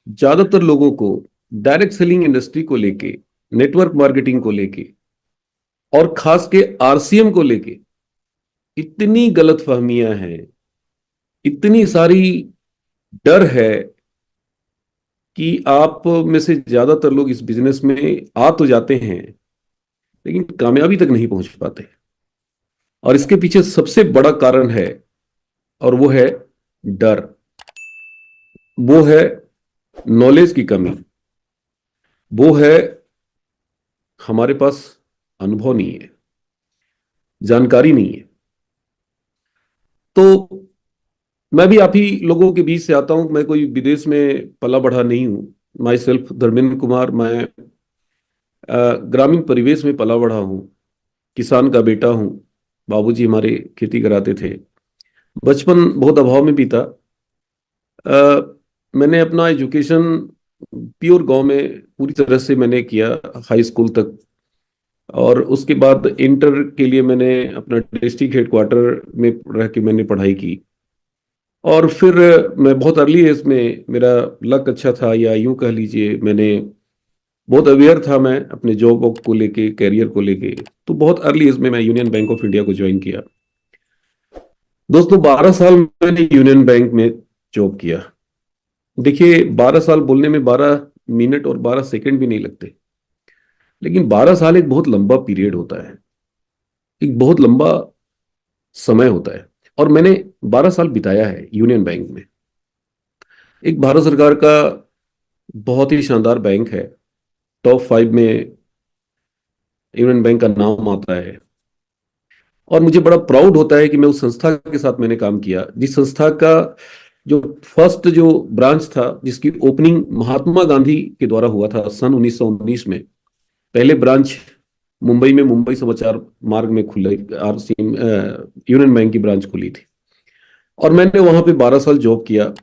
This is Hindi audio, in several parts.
ज्यादातर लोगों को डायरेक्ट सेलिंग इंडस्ट्री को लेके, नेटवर्क मार्केटिंग को लेके और खास के आरसीएम को लेके इतनी गलतफहमियां हैं, इतनी सारी डर है कि आप में से ज्यादातर लोग इस बिजनेस में आ तो जाते हैं लेकिन कामयाबी तक नहीं पहुंच पाते। और इसके पीछे सबसे बड़ा कारण है, और वो है डर, वो है नॉलेज की कमी, वो है हमारे पास अनुभव नहीं है, जानकारी नहीं है। तो मैं भी आप ही लोगों के बीच से आता हूं। मैं कोई विदेश में पला बढ़ा नहीं हूं। माई सेल्फ धर्मेंद्र कुमार, मैं ग्रामीण परिवेश में पला बढ़ा हूं, किसान का बेटा हूं। बाबूजी हमारे खेती कराते थे। बचपन बहुत अभाव में बीता। मैंने अपना एजुकेशन प्योर गांव में पूरी तरह से मैंने किया, हाई स्कूल तक। और उसके बाद इंटर के लिए मैंने अपना डिस्ट्रिक्ट हेडक्वार्टर में रह के मैंने पढ़ाई की। और फिर मैं बहुत अर्ली एज में, मेरा लक अच्छा था या यूं कह लीजिए, मैंने बहुत अवेयर था मैं अपने जॉब वॉब को लेके, कैरियर को लेके। तो बहुत अर्ली एज में मैं यूनियन बैंक ऑफ इंडिया को ज्वाइन किया। दोस्तों, 12 साल मैंने यूनियन बैंक में जॉब किया। देखिए, 12 साल बोलने में 12 मिनट और 12 सेकंड भी नहीं लगते, लेकिन 12 साल एक बहुत लंबा पीरियड होता है, एक बहुत लंबा समय होता है। और मैंने 12 साल बिताया है यूनियन बैंक में। एक भारत सरकार का बहुत ही शानदार बैंक है। टॉप 5 में यूनियन बैंक का नाम आता है। और मुझे बड़ा प्राउड होता है कि मैं उस संस्था के साथ मैंने काम किया, जिस संस्था का जो फर्स्ट जो ब्रांच था, जिसकी ओपनिंग महात्मा गांधी के द्वारा हुआ था सन 1919 में। पहले ब्रांच मुंबई में, मुंबई समाचार मार्ग में खुले आरसीएम यूनियन बैंक की ब्रांच खुली थी। और मैंने वहां पे 12 साल जॉब किया।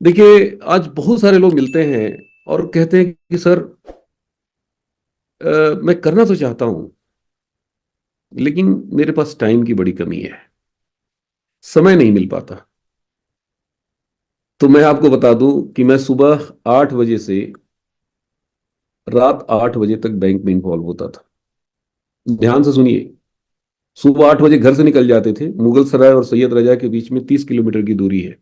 देखिए, आज बहुत सारे लोग मिलते हैं और कहते हैं कि सर, मैं करना तो चाहता हूं लेकिन मेरे पास टाइम की बड़ी कमी है, समय नहीं मिल पाता। तो मैं आपको बता दूं कि मैं सुबह 8 बजे से रात 8 बजे तक बैंक में इन्वॉल्व होता था। ध्यान से सुनिए, सुबह 8 बजे घर से निकल जाते थे। मुगल सराय और सैयद रजा के बीच में 30 किलोमीटर की दूरी है।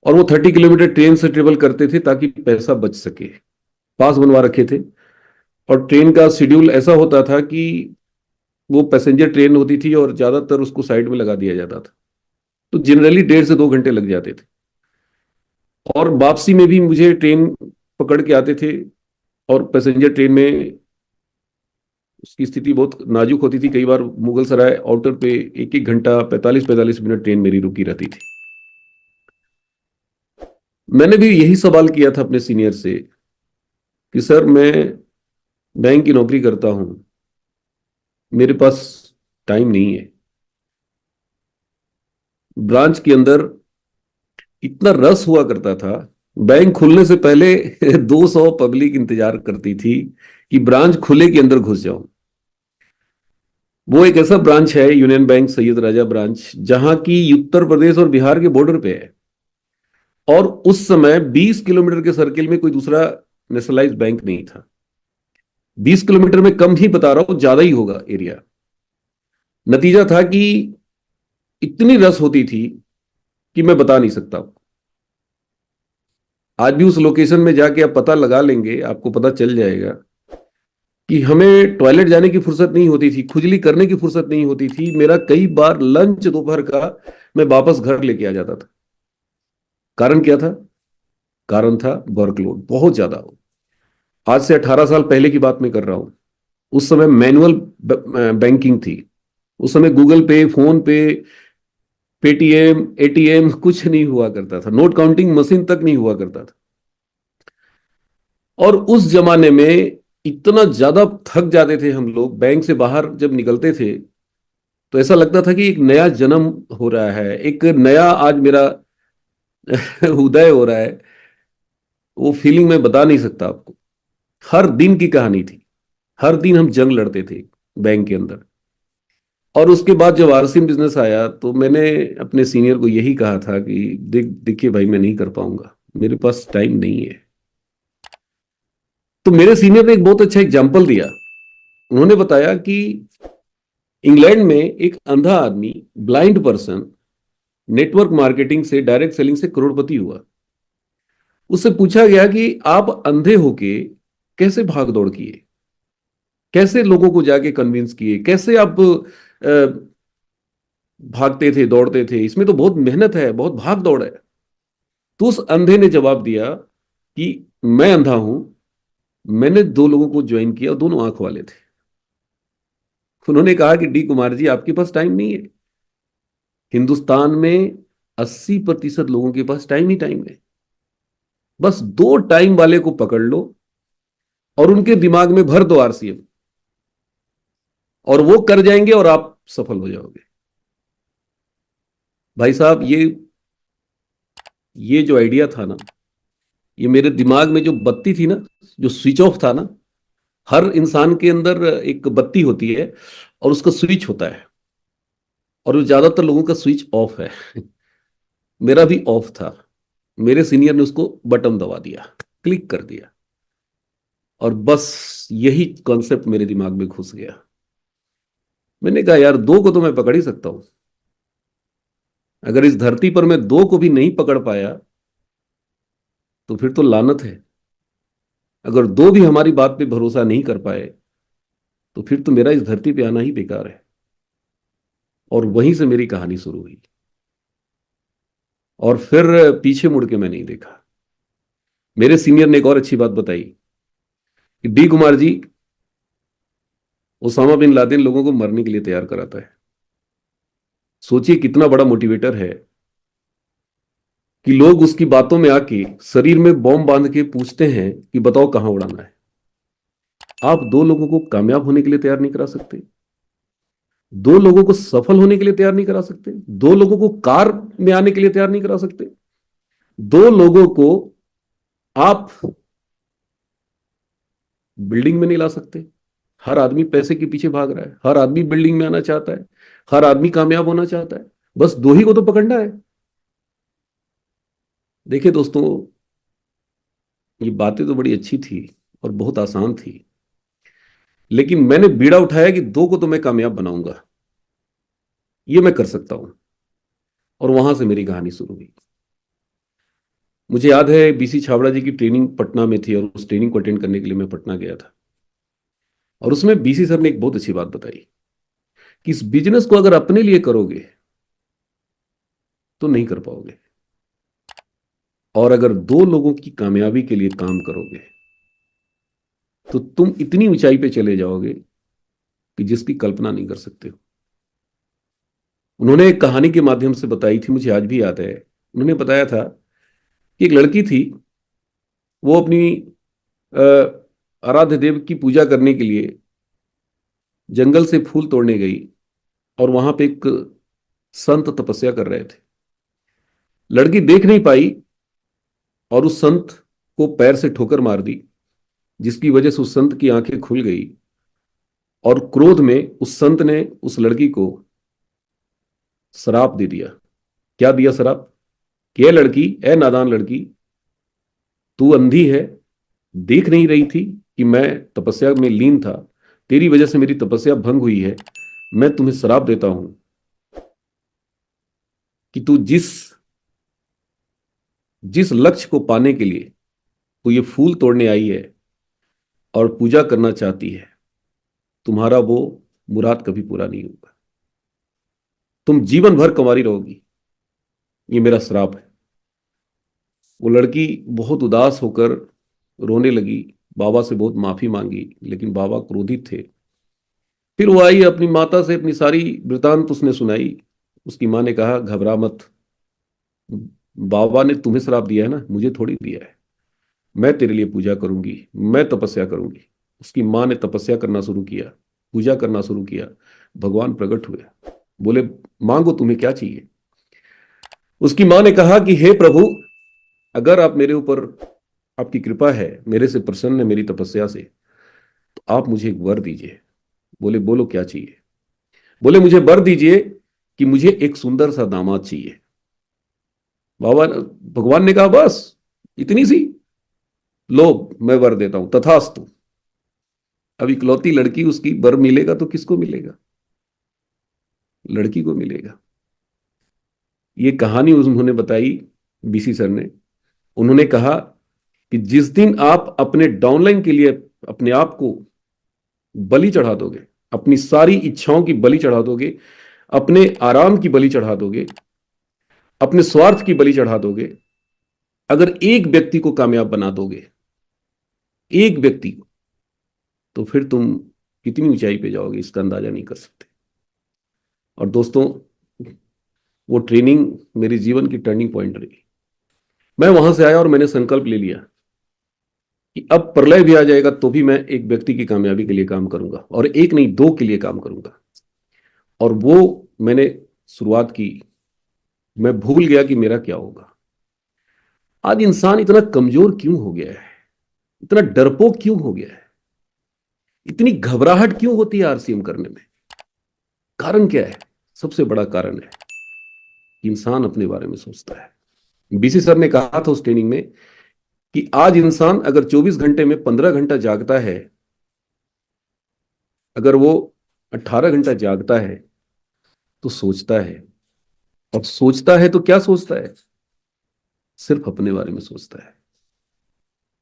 और वो 30 किलोमीटर ट्रेन से ट्रेवल करते थे ताकि पैसा बच सके। पास बनवा रखे थे। और ट्रेन का शेड्यूल ऐसा होता था कि वो पैसेंजर ट्रेन होती थी और ज्यादातर उसको साइड में लगा दिया जाता था। तो जनरली 1.5 से 2 घंटे लग जाते थे। और वापसी में भी मुझे ट्रेन पकड़ के आते थे। और पैसेंजर ट्रेन में उसकी स्थिति बहुत नाजुक होती थी। कई बार मुगल सराय आउटर पे 1-1 घंटा, 45-45 मिनट ट्रेन मेरी रुकी रहती थी। मैंने भी यही सवाल किया था अपने सीनियर से कि सर, मैं बैंक की नौकरी करता हूं, मेरे पास टाइम नहीं है। ब्रांच के अंदर इतना रस हुआ करता था, बैंक खुलने से पहले 200 पब्लिक इंतजार करती थी कि ब्रांच खुले के अंदर घुस जाऊं। वो एक ऐसा ब्रांच है, यूनियन बैंक सैयद राजा ब्रांच, जहां की उत्तर प्रदेश और बिहार के बॉर्डर पे है। और उस समय 20 किलोमीटर के सर्किल में कोई दूसरा नेशनलाइज्ड बैंक नहीं था। 20 किलोमीटर में कम ही बता रहा हूं, ज्यादा ही होगा एरिया। नतीजा था कि इतनी रस होती थी कि मैं बता नहीं सकता। आज भी उस लोकेशन में जाके आप पता लगा लेंगे, आपको पता चल जाएगा कि हमें टॉयलेट जाने की फुर्सत नहीं होती थी, खुजली करने की फुर्सत नहीं होती थी। मेरा कई बार लंच दोपहर का मैं वापस घर लेके आ जाता था। कारण क्या था? कारण था वर्कलोड बहुत ज्यादा। आज से 18 साल पहले की बात मैं कर रहा हूं। उस समय मैनुअल बैंकिंग थी। उस समय गूगल पे, फोन पे, पेटीएम, एटीएम कुछ नहीं हुआ करता था। नोट काउंटिंग मशीन तक नहीं हुआ करता था। और उस जमाने में इतना ज्यादा थक जाते थे हम लोग, बैंक से बाहर जब निकलते थे तो ऐसा लगता था कि एक नया जन्म हो रहा है, एक नया आज मेरा उदय हो रहा है। वो फीलिंग मैं बता नहीं सकता आपको। हर दिन की कहानी थी। हर दिन हम जंग लड़ते थे बैंक के अंदर। और उसके बाद जब आरसीएम बिजनेस आया तो मैंने अपने सीनियर को यही कहा था कि देखिए भाई, मैं नहीं कर पाऊंगा। मेरे पास टाइम नहीं है। तो मेरे सीनियर ने एक बहुत अच्छा एग्जाम्पल दिया। उन्होंने बताया कि इंग्लैंड में एक अंधा आदमी, ब्लाइंड पर्सन, नेटवर्क मार्केटिंग से, डायरेक्ट सेलिंग से करोड़पति हुआ। उससे पूछा गया कि आप अंधे होके कैसे भाग दौड़ किए, कैसे लोगों को जाके कन्विंस किए, कैसे आप भागते थे, दौड़ते थे, इसमें तो बहुत मेहनत है, बहुत भाग दौड़ है। तो उस अंधे ने जवाब दिया कि मैं अंधा हूं, मैंने दो लोगों को ज्वाइन किया, दोनों आंख वाले थे। उन्होंने कहा कि डी कुमार जी, आपके पास टाइम नहीं है। हिंदुस्तान में 80% लोगों के पास टाइम ही टाइम है। बस दो टाइम वाले को पकड़ लो और उनके दिमाग में भर दो आरसीएम, और वो कर जाएंगे और आप सफल हो जाओगे। भाई साहब, ये जो आइडिया था ना, ये मेरे दिमाग में जो बत्ती थी ना, जो स्विच ऑफ था ना, हर इंसान के अंदर एक बत्ती होती है और उसका स्विच होता है, और वो ज्यादातर लोगों का स्विच ऑफ है। मेरा भी ऑफ था। मेरे सीनियर ने उसको बटन दबा दिया, क्लिक कर दिया, और बस यही कॉन्सेप्ट मेरे दिमाग में घुस गया। मैंने कहा यार, दो को तो मैं पकड़ ही सकता हूं। अगर इस धरती पर मैं दो को भी नहीं पकड़ पाया तो फिर तो लानत है। अगर दो भी हमारी बात पे भरोसा नहीं कर पाए तो फिर तो मेरा इस धरती पे आना ही बेकार है। और वहीं से मेरी कहानी शुरू हुई, और फिर पीछे मुड़ के मैं नहीं देखा। मेरे सीनियर ने एक और अच्छी बात बताई कि D Kumar ji, Osama bin Laden लोगों को मरने के लिए तैयार कराता है। सोचिए कितना बड़ा मोटिवेटर है कि लोग उसकी बातों में आके शरीर में बॉम्ब बांध के पूछते हैं कि बताओ कहां उड़ाना है। आप दो लोगों को कामयाब होने के लिए तैयार नहीं करा सकते, दो लोगों को सफल होने के लिए तैयार नहीं करा सकते, दो लोगों को कार में आने के लिए तैयार नहीं करा सकते, दो लोगों को आप बिल्डिंग में नहीं ला सकते। हर आदमी पैसे के पीछे भाग रहा है, हर आदमी बिल्डिंग में आना चाहता है, हर आदमी कामयाब होना चाहता है। बस दो ही को तो पकड़ना है। देखिए दोस्तों, ये बातें तो बड़ी अच्छी थी और बहुत आसान थी, लेकिन मैंने बीड़ा उठाया कि दो को तो मैं कामयाब बनाऊंगा, ये मैं कर सकता हूं। और वहां से मेरी कहानी शुरू हुई। मुझे याद है बीसी छाबड़ा जी की ट्रेनिंग पटना में थी, और उस ट्रेनिंग को अटेंड करने के लिए मैं पटना गया था। और उसमें बीसी सर ने एक बहुत अच्छी बात बताई कि इस बिजनेस को अगर अपने लिए करोगे तो नहीं कर पाओगे, और अगर दो लोगों की कामयाबी के लिए काम करोगे तो तुम इतनी ऊंचाई पे चले जाओगे कि जिसकी कल्पना नहीं कर सकते हो। उन्होंने एक कहानी के माध्यम से बताई थी, मुझे आज भी याद है। उन्होंने बताया था कि एक लड़की थी, वो अपनी आराध्य देव की पूजा करने के लिए जंगल से फूल तोड़ने गई, और वहां पे एक संत तपस्या कर रहे थे। लड़की देख नहीं पाई और उस संत को पैर से ठोकर मार दी, जिसकी वजह से उस संत की आंखें खुल गई। और क्रोध में उस संत ने उस लड़की को श्राप दे दिया। क्या दिया श्राप? कि "ए लड़की, ए नादान लड़की, तू अंधी है, देख नहीं रही थी कि मैं तपस्या में लीन था, तेरी वजह से मेरी तपस्या भंग हुई है। मैं तुम्हें श्राप देता हूं कि तू जिस जिस लक्ष्य को पाने के लिए तू ये फूल तोड़ने आई है और पूजा करना चाहती है, तुम्हारा वो मुराद कभी पूरा नहीं होगा। तुम जीवन भर कुंवारी रहोगी, ये मेरा श्राप है।" वो लड़की बहुत उदास होकर रोने लगी, बाबा से बहुत माफी मांगी, लेकिन बाबा क्रोधित थे। फिर वो आई, अपनी माता से अपनी सारी वृतांत उसने सुनाई। उसकी माँ ने कहा, घबरा मत, बाबा ने तुम्हें श्राप दिया है ना, मुझे थोड़ी दिया है। मैं तेरे लिए पूजा करूंगी, मैं तपस्या करूंगी। उसकी माँ ने तपस्या करना शुरू किया, पूजा करना शुरू किया। भगवान प्रकट हुए, बोले, मांगो, तुम्हें क्या चाहिए। उसकी माँ ने कहा कि हे प्रभु, अगर आप मेरे ऊपर, आपकी कृपा है, मेरे से प्रसन्न है, मेरी तपस्या से, तो आप मुझे एक वर दीजिए। बोले, बोलो क्या चाहिए। बोले, मुझे वर दीजिए कि मुझे एक सुंदर सा दामाद चाहिए। बाबा, भगवान ने कहा, बस इतनी सी, लो मैं वर देता हूं, तथास्तु। अब इकलौती लड़की, उसकी वर मिलेगा तो किसको मिलेगा? लड़की को मिलेगा। ये कहानी उन्होंने बताई, बीसी सर ने। उन्होंने कहा कि जिस दिन आप अपने डाउनलाइन के लिए अपने आप को बलि चढ़ा दोगे, अपनी सारी इच्छाओं की बलि चढ़ा दोगे, अपने आराम की बलि चढ़ा दोगे, अपने स्वार्थ की बलि चढ़ा दोगे, अगर एक व्यक्ति को कामयाब बना दोगे, एक व्यक्ति को, तो फिर तुम कितनी ऊंचाई पे जाओगे इसका अंदाजा नहीं कर सकते। और दोस्तों, वो ट्रेनिंग मेरे जीवन की टर्निंग पॉइंट रही। मैं वहां से आया और मैंने संकल्प ले लिया कि अब प्रलय भी आ जाएगा तो भी मैं एक व्यक्ति की कामयाबी के लिए काम करूंगा, और एक नहीं, दो के लिए काम करूंगा। और वो मैंने शुरुआत की। मैं भूल गया कि मेरा क्या होगा। आज इंसान इतना कमजोर क्यों हो गया है? इतना डरपोक क्यों हो गया है? इतनी घबराहट क्यों होती है आरसीएम करने में? कारण क्या है? सबसे बड़ा कारण है कि इंसान अपने बारे में सोचता है। बीसी सर ने कहा था उस ट्रेनिंग में कि आज इंसान अगर 24 घंटे में 15 घंटा जागता है, अगर वो 18 घंटा जागता है, तो सोचता है। और सोचता है तो क्या सोचता है? सिर्फ अपने बारे में सोचता है।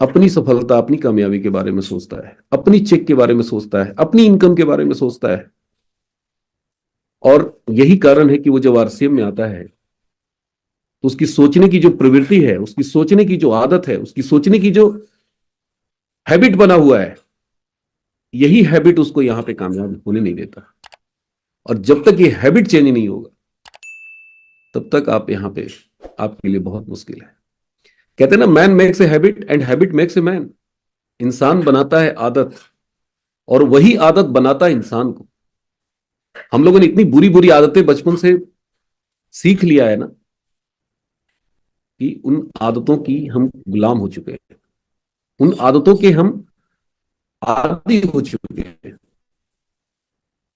अपनी सफलता, अपनी कामयाबी के बारे में सोचता है, अपनी चेक के बारे में सोचता है, अपनी इनकम के बारे में सोचता है। और यही कारण है कि वो जब आरसीएम में आता है तो उसकी सोचने की जो प्रवृत्ति है, उसकी सोचने की जो आदत है, उसकी सोचने की जो हैबिट बना हुआ है, यही हैबिट उसको यहां पे कामयाब होने नहीं देता। और जब तक ये हैबिट चेंज नहीं होगा, तब तक आप यहां पे, आपके लिए बहुत मुश्किल है। कहते हैं ना, man makes a habit and habit makes a man. इंसान बनाता है आदत, और वही आदत बनाता है इंसान को। हम लोगों ने इतनी बुरी बुरी आदतें बचपन से सीख लिया है ना, कि उन आदतों की हम गुलाम हो चुके हैं, उन आदतों के हम आदी हो चुके हैं।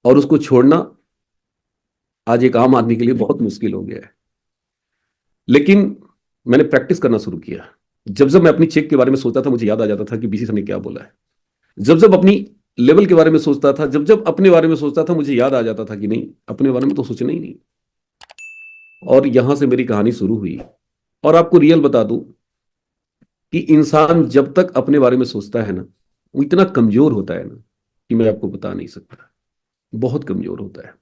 और उसको छोड़ना आज एक आम आदमी के लिए बहुत मुश्किल हो गया है। लेकिन मैंने प्रैक्टिस करना शुरू किया। जब जब मैं अपनी चेक के बारे में सोचता था, मुझे याद आ जाता था कि बीसी सर ने क्या बोला है। जब जब अपनी लेवल के बारे में सोचता था, जब जब अपने बारे में सोचता था, मुझे याद आ जाता था कि नहीं, अपने बारे में तो सोचना ही नहीं। और यहां से मेरी कहानी शुरू हुई। और आपको रियल बता दूं कि इंसान जब तक अपने बारे में सोचता है ना, वो इतना कमजोर होता है ना कि मैं आपको बता नहीं सकता। बहुत कमजोर होता है।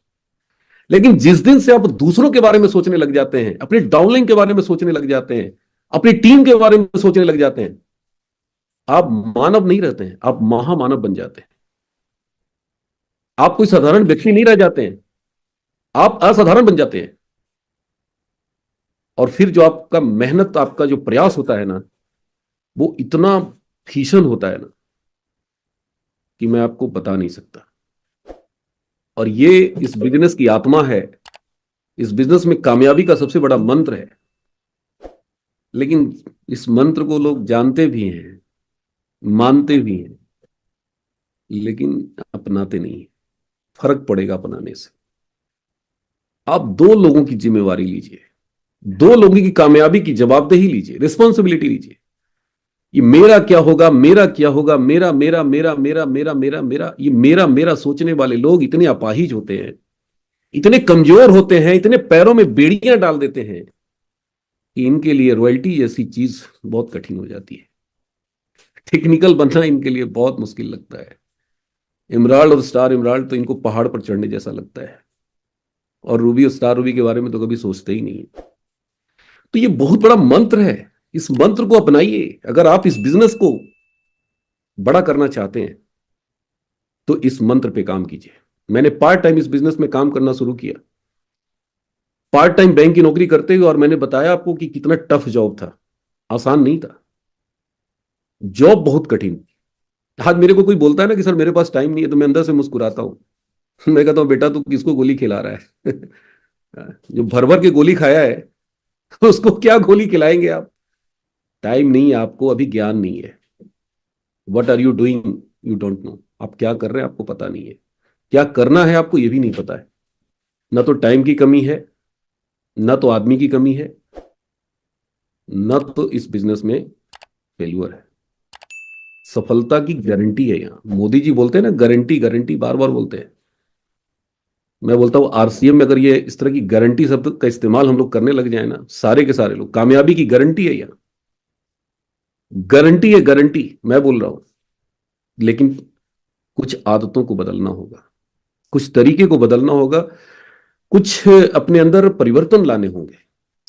लेकिन जिस दिन से आप दूसरों के बारे में सोचने लग जाते हैं, अपने डाउनलाइन के बारे में सोचने लग जाते हैं, अपनी टीम के बारे में सोचने लग जाते हैं, आप मानव नहीं रहते हैं, आप महामानव बन जाते हैं। आप कोई साधारण व्यक्ति नहीं रह जाते हैं, आप असाधारण बन जाते हैं। और फिर जो आपका मेहनत, आपका जो प्रयास होता है ना, वो इतना भीषण होता है ना कि मैं आपको बता नहीं सकता। और ये इस बिजनेस की आत्मा है। इस बिजनेस में कामयाबी का सबसे बड़ा मंत्र है। लेकिन इस मंत्र को लोग जानते भी हैं, मानते भी हैं, लेकिन अपनाते नहीं है। फर्क पड़ेगा अपनाने से। आप दो लोगों की जिम्मेवारी लीजिए, दो लोगों की कामयाबी की जवाबदेही लीजिए, रिस्पॉन्सिबिलिटी लीजिए। ये मेरा क्या होगा, मेरा क्या होगा, मेरा मेरा मेरा मेरा मेरा मेरा मेरा, ये मेरा मेरा सोचने वाले लोग इतने अपाहिज होते हैं, इतने कमजोर होते हैं, इतने पैरों में बेड़ियां डाल देते हैं कि इनके लिए रॉयल्टी जैसी चीज बहुत कठिन हो जाती है। टेक्निकल बनना इनके लिए बहुत मुश्किल लगता है। इमराल्ड और स्टार इमराल्ड तो इनको पहाड़ पर चढ़ने जैसा लगता है। और रूबी और स्टार रूबी के बारे में तो कभी सोचते ही नहीं है। तो ये बहुत बड़ा मंत्र है। इस मंत्र को अपनाइए। अगर आप इस बिजनेस को बड़ा करना चाहते हैं तो इस मंत्र पे काम कीजिए। मैंने पार्ट टाइम इस बिजनेस में काम करना शुरू किया, पार्ट टाइम बैंक की नौकरी करते हुए। और मैंने बताया आपको कि कितना टफ जॉब था, आसान नहीं था। जॉब बहुत कठिन थी। आज मेरे को कोई बोलता है ना कि सर मेरे पास टाइम नहीं है, तो मैं अंदर से मुस्कुराता हूं। मैं कहता हूं, बेटा तू किसको गोली खिला रहा है? जो भर भर के गोली खाया है, उसको क्या गोली खिलाएंगे आप? टाइम नहीं है आपको, अभी ज्ञान नहीं है। What are you doing, you don't know. आप क्या कर रहे हैं आपको पता नहीं है, क्या करना है आपको ये भी नहीं पता है। ना तो टाइम की कमी है, ना तो आदमी की कमी है, ना तो इस बिजनेस में फेल्यूर है। सफलता की गारंटी है यहाँ। मोदी जी बोलते हैं ना, गारंटी गारंटी बार बार बोलते हैं। मैं बोलता हूँ आरसीएम में अगर ये इस तरह की गारंटी शब्द का इस्तेमाल हम लोग करने लग जाए ना, सारे के सारे लोग, कामयाबी की गारंटी है यहाँ। गारंटी है, गारंटी मैं बोल रहा हूं। लेकिन कुछ आदतों को बदलना होगा, कुछ तरीके को बदलना होगा, कुछ अपने अंदर परिवर्तन लाने होंगे,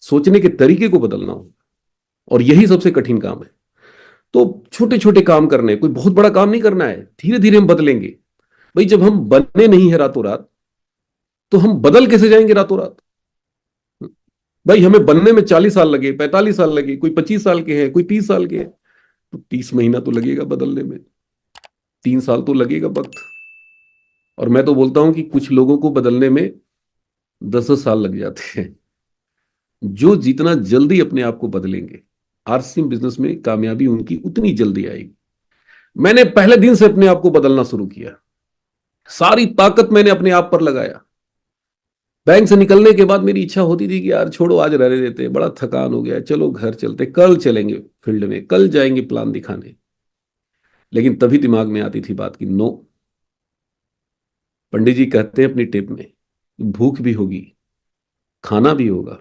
सोचने के तरीके को बदलना होगा। और यही सबसे कठिन काम है। तो छोटे छोटे काम करने, कोई बहुत बड़ा काम नहीं करना है, धीरे धीरे हम बदलेंगे। भाई जब हम बने नहीं है रातों रात, तो हम बदल कैसे जाएंगे रातों रात? भाई हमें बनने में 40 साल लगे, 45 साल लगे, कोई 25 साल के हैं, कोई 30 साल के हैं, तो 30 महीना तो लगेगा बदलने में, 3 साल तो लगेगा वक्त। और मैं तो बोलता हूं कि कुछ लोगों को बदलने में 10 10 साल लग जाते हैं। जो जितना जल्दी अपने आप को बदलेंगे, आरसीएम बिजनेस में कामयाबी उनकी उतनी जल्दी आएगी। मैंने पहले दिन से अपने आप को बदलना शुरू किया, सारी ताकत मैंने अपने आप पर लगाया। बैंक से निकलने के बाद मेरी इच्छा होती थी कि यार छोड़ो, आज रहने देते, बड़ा थकान हो गया, चलो घर चलते, कल चलेंगे फील्ड में, कल जाएंगे प्लान दिखाने। लेकिन तभी दिमाग में आती थी बात कि नो, पंडित जी कहते हैं अपनी टिप में, भूख भी होगी, खाना भी होगा,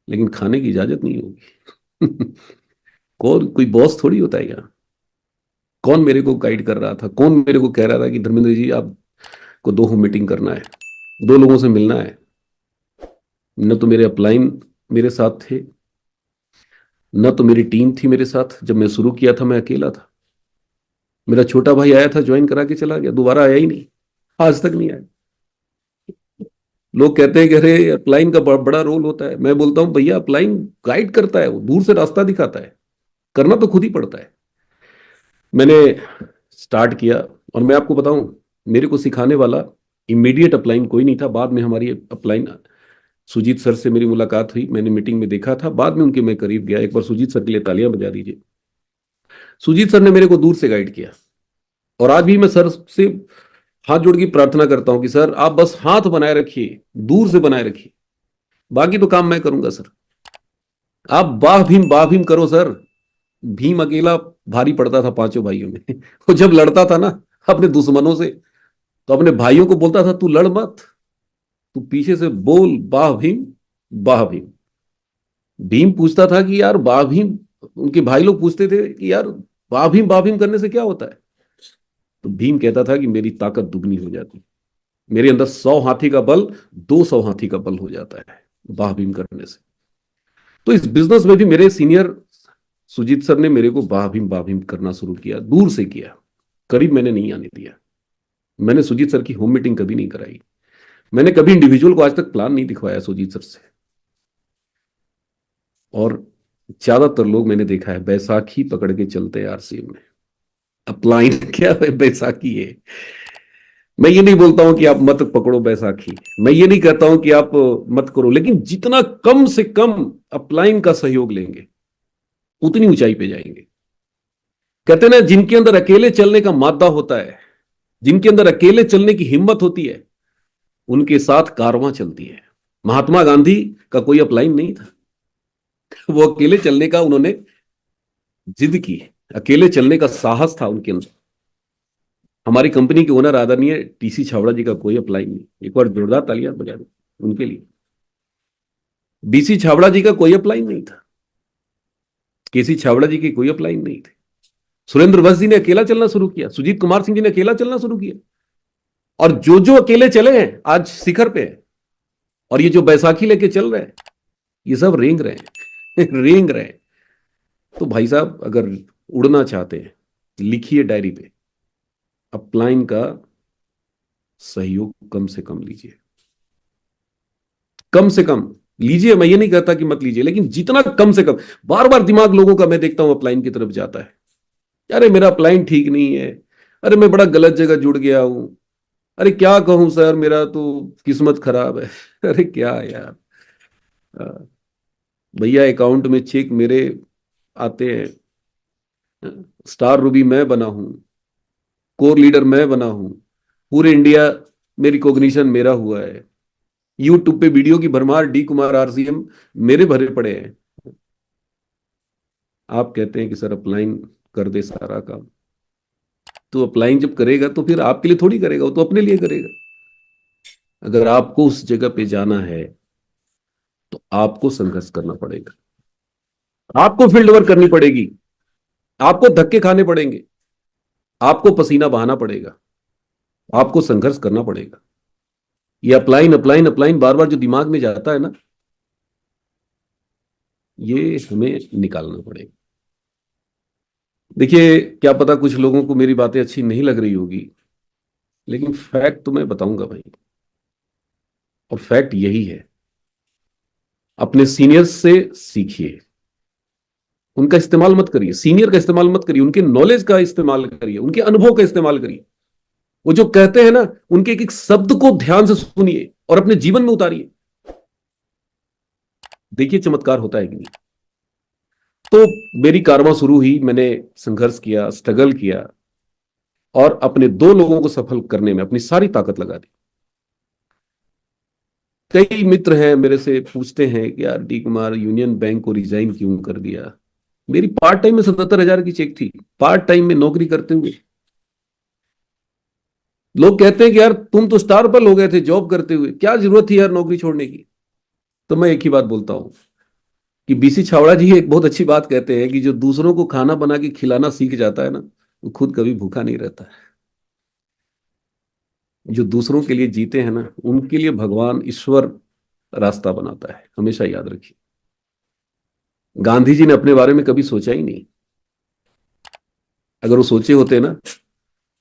लेकिन खाने की इजाजत नहीं होगी। कौन, कोई बॉस थोड़ी होता है यहाँ। कौन मेरे को गाइड कर रहा था, कौन मेरे को कह रहा था कि धर्मेंद्र जी आपको 2 मीटिंग करना है, 2 लोगों से मिलना है? न तो मेरे अपलाइन मेरे साथ थे, न तो मेरी टीम थी मेरे साथ। जब मैं शुरू किया था मैं अकेला था। मेरा छोटा भाई आया था, ज्वाइन करा के चला गया, दोबारा आया ही नहीं, आज तक नहीं आया। लोग कहते हैं कि अरे अपलाइन का बड़ा बड़ा रोल होता है। मैं बोलता हूँ भैया, अपलाइन गाइड करता है, वो दूर से रास्ता दिखाता है, करना तो खुद ही पड़ता है। मैंने स्टार्ट किया, और मैं आपको बताऊं, मेरे को सिखाने वाला इमीडिएट अपलाइन कोई नहीं था। बाद में हमारी अपलाइन सुजीत सर से मेरी मुलाकात हुई, मैंने मीटिंग में देखा था, बाद में उनके मैं करीब गया। एक बार सुजीत सर के लिए तालियां बजा दीजिए। सुजीत सर ने मेरे को दूर से गाइड किया। और आज भी मैं सर से हाथ जोड़ के प्रार्थना करता हूं कि सर आप बस हाथ बनाए रखिए, दूर से बनाए रखिए, बाकी तो काम मैं करूंगा सर। आप बाह भीम करो सर। भीम अकेला भारी पड़ता था 5 भाइयों में। वो जब लड़ता था ना अपने दुश्मनों से, तो अपने भाइयों को बोलता था तू लड़ मत, तू पीछे से बोल बाह भीम, बाह भीम। भीम पूछता था कि यार बाह भीम, उनके भाई लोग पूछते थे कि यार बाह भीम करने से क्या होता है? तो भीम कहता था कि मेरी ताकत दुगनी हो जाती, मेरे अंदर 100 हाथी का बल 200 हाथी का बल हो जाता है बाह भीम करने से। तो इस बिजनेस में भी मेरे सीनियर सुजीत सर ने मेरे को बाह भीम करना शुरू किया, दूर से किया, करीब मैंने नहीं आने दिया। मैंने सुजीत सर की होम मीटिंग कभी नहीं कराई, मैंने कभी इंडिविजुअल को आज तक प्लान नहीं दिखवाया सुजीत सर से। और ज्यादातर लोग मैंने देखा है बैसाखी पकड़ के चलते हैं आरसीएम में। अपलाइन क्या है, बैसाखी है। मैं ये नहीं बोलता हूं कि आप मत पकड़ो बैसाखी, मैं ये नहीं कहता हूं कि आप मत करो, लेकिन जितना कम से कम अपलाइन का सहयोग लेंगे, उतनी ऊंचाई पे जाएंगे। कहते हैं ना, जिनके अंदर अकेले चलने का मादा होता है, जिनके अंदर अकेले चलने की हिम्मत होती है, उनके साथ कारवां चलती है। महात्मा गांधी का कोई अपलाइन नहीं था। वो अकेले चलने का उन्होंने जिद की, अकेले चलने का साहस था उनके अंदर। हमारी कंपनी के ओनर आदरणीय टीसी छावड़ा जी का कोई अपलाइन नहीं। एक बार जोरदार तालियां बजा दो उनके लिए। डीसी छावड़ा जी का कोई अपलाइन नहीं था, केसी छावड़ा जी की कोई अपलाइन नहीं थे। सुरेंद्र बस जी ने अकेला चलना शुरू किया, सुजीत कुमार सिंह जी ने अकेला चलना शुरू किया। और जो जो अकेले चले हैं आज शिखर पे हैं। और ये जो बैसाखी लेके चल रहे हैं, ये सब रेंग रहे हैं। रेंग रहे हैं। तो भाई साहब, अगर उड़ना चाहते हैं, लिखिए डायरी पे, अपलाइन का सहयोग कम से कम लीजिए, कम से कम लीजिए। मैं ये नहीं कहता कि मत लीजिए, लेकिन जितना कम से कम। बार बार दिमाग लोगों का मैं देखता हूं अपलाइन की तरफ जाता है, अरे मेरा अपलाइन ठीक नहीं है, अरे मैं बड़ा गलत जगह जुड़ गया हूं, अरे क्या कहूं सर, मेरा तो किस्मत खराब है। अरे क्या यार, अ, भैया अकाउंट में चेक मेरे आते हैं, स्टार रूबी मैं बना हूं, कोर लीडर मैं बना हूं, पूरे इंडिया में रिकॉग्निशन मेरा हुआ है, यूट्यूब पे वीडियो की भरमार, डी कुमार आरसीएम मेरे भरे पड़े हैं। आप कहते हैं कि सर अपलाइन कर दे सारा काम, तो अपलाइन जब करेगा तो फिर आपके लिए थोड़ी करेगा, वो तो अपने लिए करेगा। अगर आपको उस जगह पे जाना है तो आपको संघर्ष करना पड़ेगा, आपको फील्ड वर्क करनी पड़ेगी, आपको धक्के खाने पड़ेंगे, आपको पसीना बहाना पड़ेगा, आपको संघर्ष करना पड़ेगा। ये अपलाइन अपलाइन अपलाइन बार बार जो दिमाग में जाता है ना, ये हमें निकालना पड़ेगा। देखिए, क्या पता कुछ लोगों को मेरी बातें अच्छी नहीं लग रही होगी, लेकिन फैक्ट तो मैं बताऊंगा भाई। और फैक्ट यही है, अपने सीनियर्स से सीखिए, उनका इस्तेमाल मत करिए, सीनियर का इस्तेमाल मत करिए, उनके नॉलेज का इस्तेमाल करिए, उनके अनुभव का इस्तेमाल करिए। वो जो कहते हैं ना, उनके एक एक शब्द को ध्यान से सुनिए और अपने जीवन में उतारिए। देखिए चमत्कार होता है कि नहीं। तो मेरी कारवां शुरू हुई, मैंने संघर्ष किया, स्ट्रगल किया, और अपने दो लोगों को सफल करने में अपनी सारी ताकत लगा दी। कई मित्र हैं मेरे से पूछते हैं कि यार डी कुमार, यूनियन बैंक को रिजाइन क्यों कर दिया? मेरी पार्ट टाइम में 77,000 की चेक थी, पार्ट टाइम में नौकरी करते हुए। लोग कहते हैं कि यार तुम तो स्टार पर हो गए थे जॉब करते हुए, क्या जरूरत थी यार नौकरी छोड़ने की? तो मैं एक ही बात बोलता हूं कि बीसी छावड़ा जी एक बहुत अच्छी बात कहते हैं कि जो दूसरों को खाना बना के खिलाना सीख जाता है ना, वो खुद कभी भूखा नहीं रहता है। जो दूसरों के लिए जीते हैं ना, उनके लिए भगवान ईश्वर रास्ता बनाता है, हमेशा याद रखिए। गांधी जी ने अपने बारे में कभी सोचा ही नहीं। अगर वो सोचे होते ना,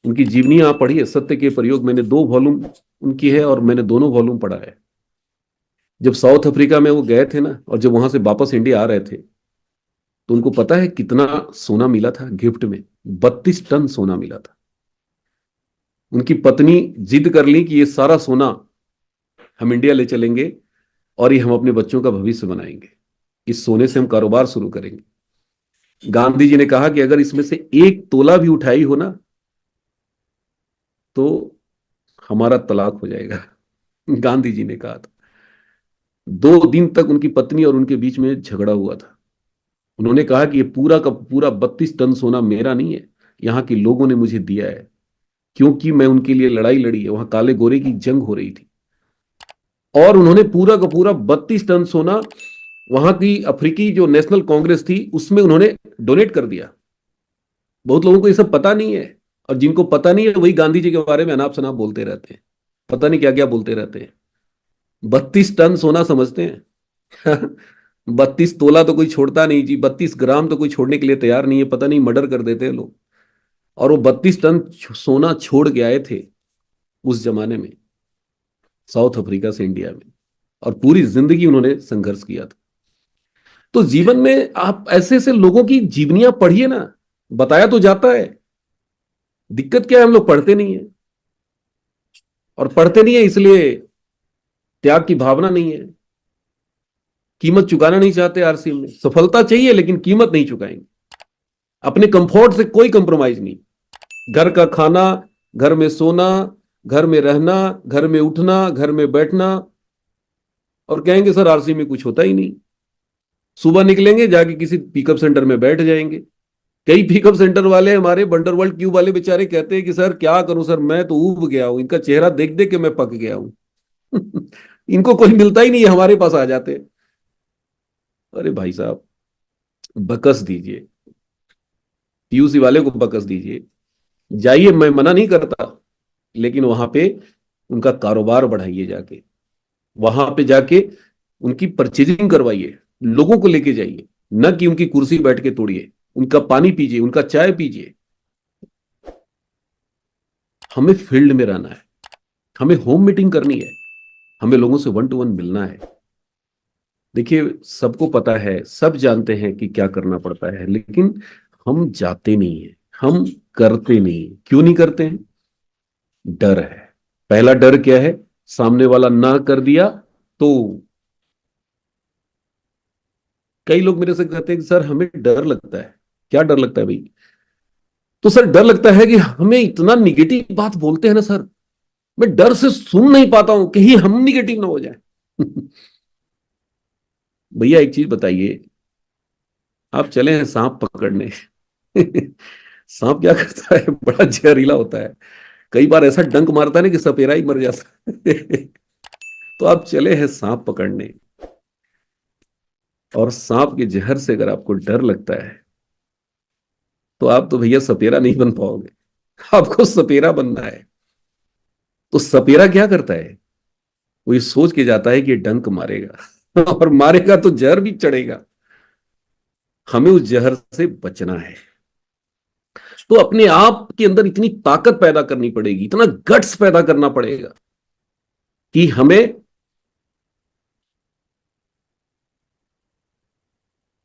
उनकी जीवनी आप पढ़िए, सत्य के प्रयोग, मैंने 2 वॉल्यूम उनकी है और मैंने दोनों वॉल्यूम पढ़ा है। जब साउथ अफ्रीका में वो गए थे ना, और जब वहां से वापस इंडिया आ रहे थे, तो उनको पता है कितना सोना मिला था गिफ्ट में? 32 टन सोना मिला था। उनकी पत्नी जिद कर ली कि ये सारा सोना हम इंडिया ले चलेंगे और ये हम अपने बच्चों का भविष्य बनाएंगे, इस सोने से हम कारोबार शुरू करेंगे। गांधी जी ने कहा कि अगर इसमें से 1 तोला भी उठाई हो ना, तो हमारा तलाक हो जाएगा। गांधी जी ने कहा था। 2 दिन तक उनकी पत्नी और उनके बीच में झगड़ा हुआ था। उन्होंने कहा कि ये पूरा का पूरा 32 टन सोना मेरा नहीं है, यहाँ के लोगों ने मुझे दिया है, क्योंकि मैं उनके लिए लड़ाई लड़ी है। वहां काले गोरे की जंग हो रही थी, और उन्होंने पूरा का पूरा 32 टन सोना वहां की अफ्रीकी जो नेशनल कांग्रेस थी उसमें उन्होंने डोनेट कर दिया। बहुत लोगों को ये सब पता नहीं है, और जिनको पता नहीं है वही गांधी जी के बारे में अनाप शनाप बोलते रहते हैं, पता नहीं क्या क्या बोलते रहते हैं। 32 टन सोना समझते हैं? 32 तोला तो कोई छोड़ता नहीं जी, 32 ग्राम तो कोई छोड़ने के लिए तैयार नहीं है, पता नहीं मर्डर कर देते हैं लोग। और वो 32 टन सोना छोड़ के आए थे उस जमाने में, साउथ अफ्रीका से इंडिया में, और पूरी जिंदगी उन्होंने संघर्ष किया था। तो जीवन में आप ऐसे ऐसे लोगों की जीवनियां पढ़िए ना, बताया तो जाता है। दिक्कत क्या है, हम लोग पढ़ते नहीं है, और पढ़ते नहीं है इसलिए त्याग की भावना नहीं है, कीमत चुकाना नहीं चाहते। आरसीएम में सफलता चाहिए लेकिन कीमत नहीं चुकाएंगे, अपने कंफर्ट से कोई कंप्रोमाइज नहीं। घर का खाना, घर में सोना, घर में रहना, घर में उठना, घर में बैठना, और कहेंगे सर आरसी में कुछ होता ही नहीं। सुबह निकलेंगे, जाके किसी पिकअप सेंटर में बैठ जाएंगे। कई पिकअप सेंटर वाले हमारे बंडरवर्ल्ड क्यूब वाले बेचारे कहते हैं कि सर क्या करूं सर, मैं तो ऊब गया हूं, इनका चेहरा देख देख के मैं पक गया हूं। इनको कोई मिलता ही नहीं है, हमारे पास आ जाते हैं। अरे भाई साहब, बकस दीजिए, पीयूसी वाले को बकस दीजिए, जाइए, मैं मना नहीं करता, लेकिन वहां पे उनका कारोबार बढ़ाइए, जाके वहां पे जाके उनकी परचेजिंग करवाइए, लोगों को लेके जाइए, न कि उनकी कुर्सी बैठ के तोड़िए। उनका पानी पीजिए, उनका चाय पीजिए। हमें फील्ड में रहना है, हमें होम मीटिंग करनी है, हमें लोगों से 1 to 1 मिलना है। देखिए, सबको पता है, सब जानते हैं कि क्या करना पड़ता है, लेकिन हम जाते नहीं है, हम करते नहीं। क्यों नहीं करते हैं? डर है। पहला डर क्या है? सामने वाला ना कर दिया तो। कई लोग मेरे से कहते हैं कि सर हमें डर लगता है। क्या डर लगता है भाई? तो सर डर लगता है कि हमें इतना निगेटिव बात बोलते हैं ना सर, मैं डर से सुन नहीं पाता हूं, कहीं हम निगेटिव ना हो जाए। भैया एक चीज बताइए, आप चले हैं सांप पकड़ने। सांप क्या करता है, बड़ा जहरीला होता है। कई बार ऐसा डंक मारता है ना कि सपेरा ही मर जाता है। तो आप चले हैं सांप पकड़ने, और सांप के जहर से अगर आपको डर लगता है, तो आप तो भैया सपेरा नहीं बन पाओगे। आपको सपेरा बनना है। तो सपेरा क्या करता है, वो ये सोच के जाता है कि ये डंक मारेगा और मारेगा तो जहर भी चढ़ेगा। हमें उस जहर से बचना है। तो अपने आप के अंदर इतनी ताकत पैदा करनी पड़ेगी, इतना गट्स पैदा करना पड़ेगा कि हमें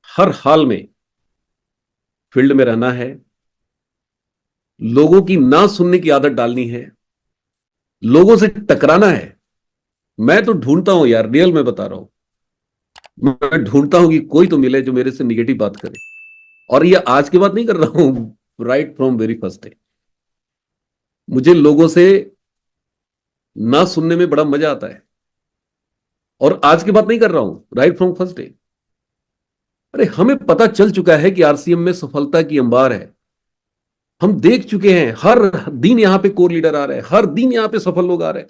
हर हाल में फील्ड में रहना है, लोगों की ना सुनने की आदत डालनी है, लोगों से टकराना है। मैं तो ढूंढता हूं यार, रियल में बता रहा हूं, मैं ढूंढता हूं कि कोई तो मिले जो मेरे से निगेटिव बात करे। और ये आज की बात नहीं कर रहा हूं, right from very first day. मुझे लोगों से ना सुनने में बड़ा मजा आता है। और आज की बात नहीं कर रहा हूं, राइट फ्रॉम फर्स्ट डे। अरे हमें पता चल चुका है कि आरसीएम में सफलता की अंबार है। हम देख चुके हैं, हर दिन यहां पे कोर लीडर आ रहे हैं, हर दिन यहां पे सफल लोग आ रहे हैं।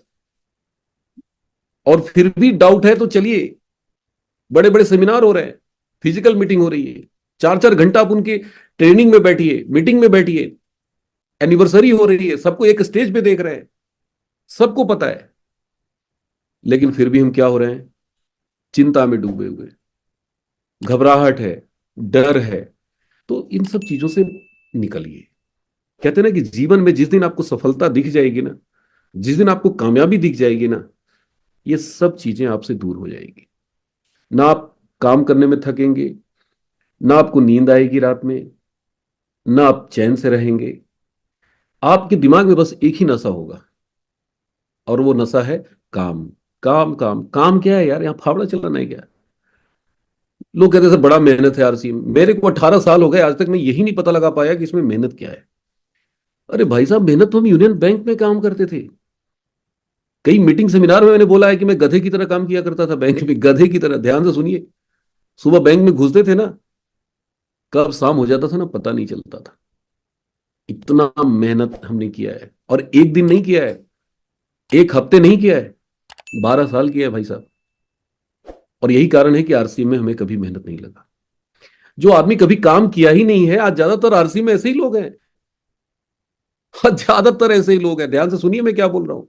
और फिर भी डाउट है तो चलिए, बड़े बड़े सेमिनार हो रहे हैं, फिजिकल मीटिंग हो रही है, 4 4 घंटा आप उनके ट्रेनिंग में बैठिए, मीटिंग में बैठिए, एनिवर्सरी हो रही है, सबको एक स्टेज पे देख रहे हैं, सबको पता है। लेकिन फिर भी हम क्या हो रहे हैं, चिंता में डूबे हुए, घबराहट है, डर है। तो इन सब चीजों से निकलिए। कहते हैं ना कि जीवन में जिस दिन आपको सफलता दिख जाएगी ना, जिस दिन आपको कामयाबी दिख जाएगी ना, ये सब चीजें आपसे दूर हो जाएगी। ना आप काम करने में थकेंगे, ना आपको नींद आएगी रात में, ना आप चैन से रहेंगे। आपके दिमाग में बस एक ही नशा होगा, और वो नशा है काम। काम काम काम क्या है यार, यहाँ फावड़ा चलाना है क्या? लोग कहते हैं बड़ा मेहनत है आरसी में। मेरे को 18 साल हो गए, आज तक मैं यही नहीं पता लगा पाया कि इसमें मेहनत क्या है। अरे भाई साहब, मेहनत तो हम यूनियन बैंक में काम करते थे। कई मीटिंग सेमिनार में मैंने बोला है कि मैं गधे की तरह काम किया करता था बैंक में, गधे की तरह। ध्यान से सुनिए, सुबह बैंक में घुसते थे ना, कब शाम हो जाता था ना पता नहीं चलता था। इतना मेहनत हमने किया है, और एक दिन नहीं किया है, एक हफ्ते नहीं किया है, 12 साल किया है भाई साहब। और यही कारण है कि आरसी में हमें कभी मेहनत नहीं लगा। जो आदमी कभी काम किया ही नहीं है, आज ज्यादातर आरसी में ऐसे ही लोग हैं। आज ज्यादातर ऐसे ही लोग हैं। ध्यान से सुनिए मैं क्या बोल रहा हूं,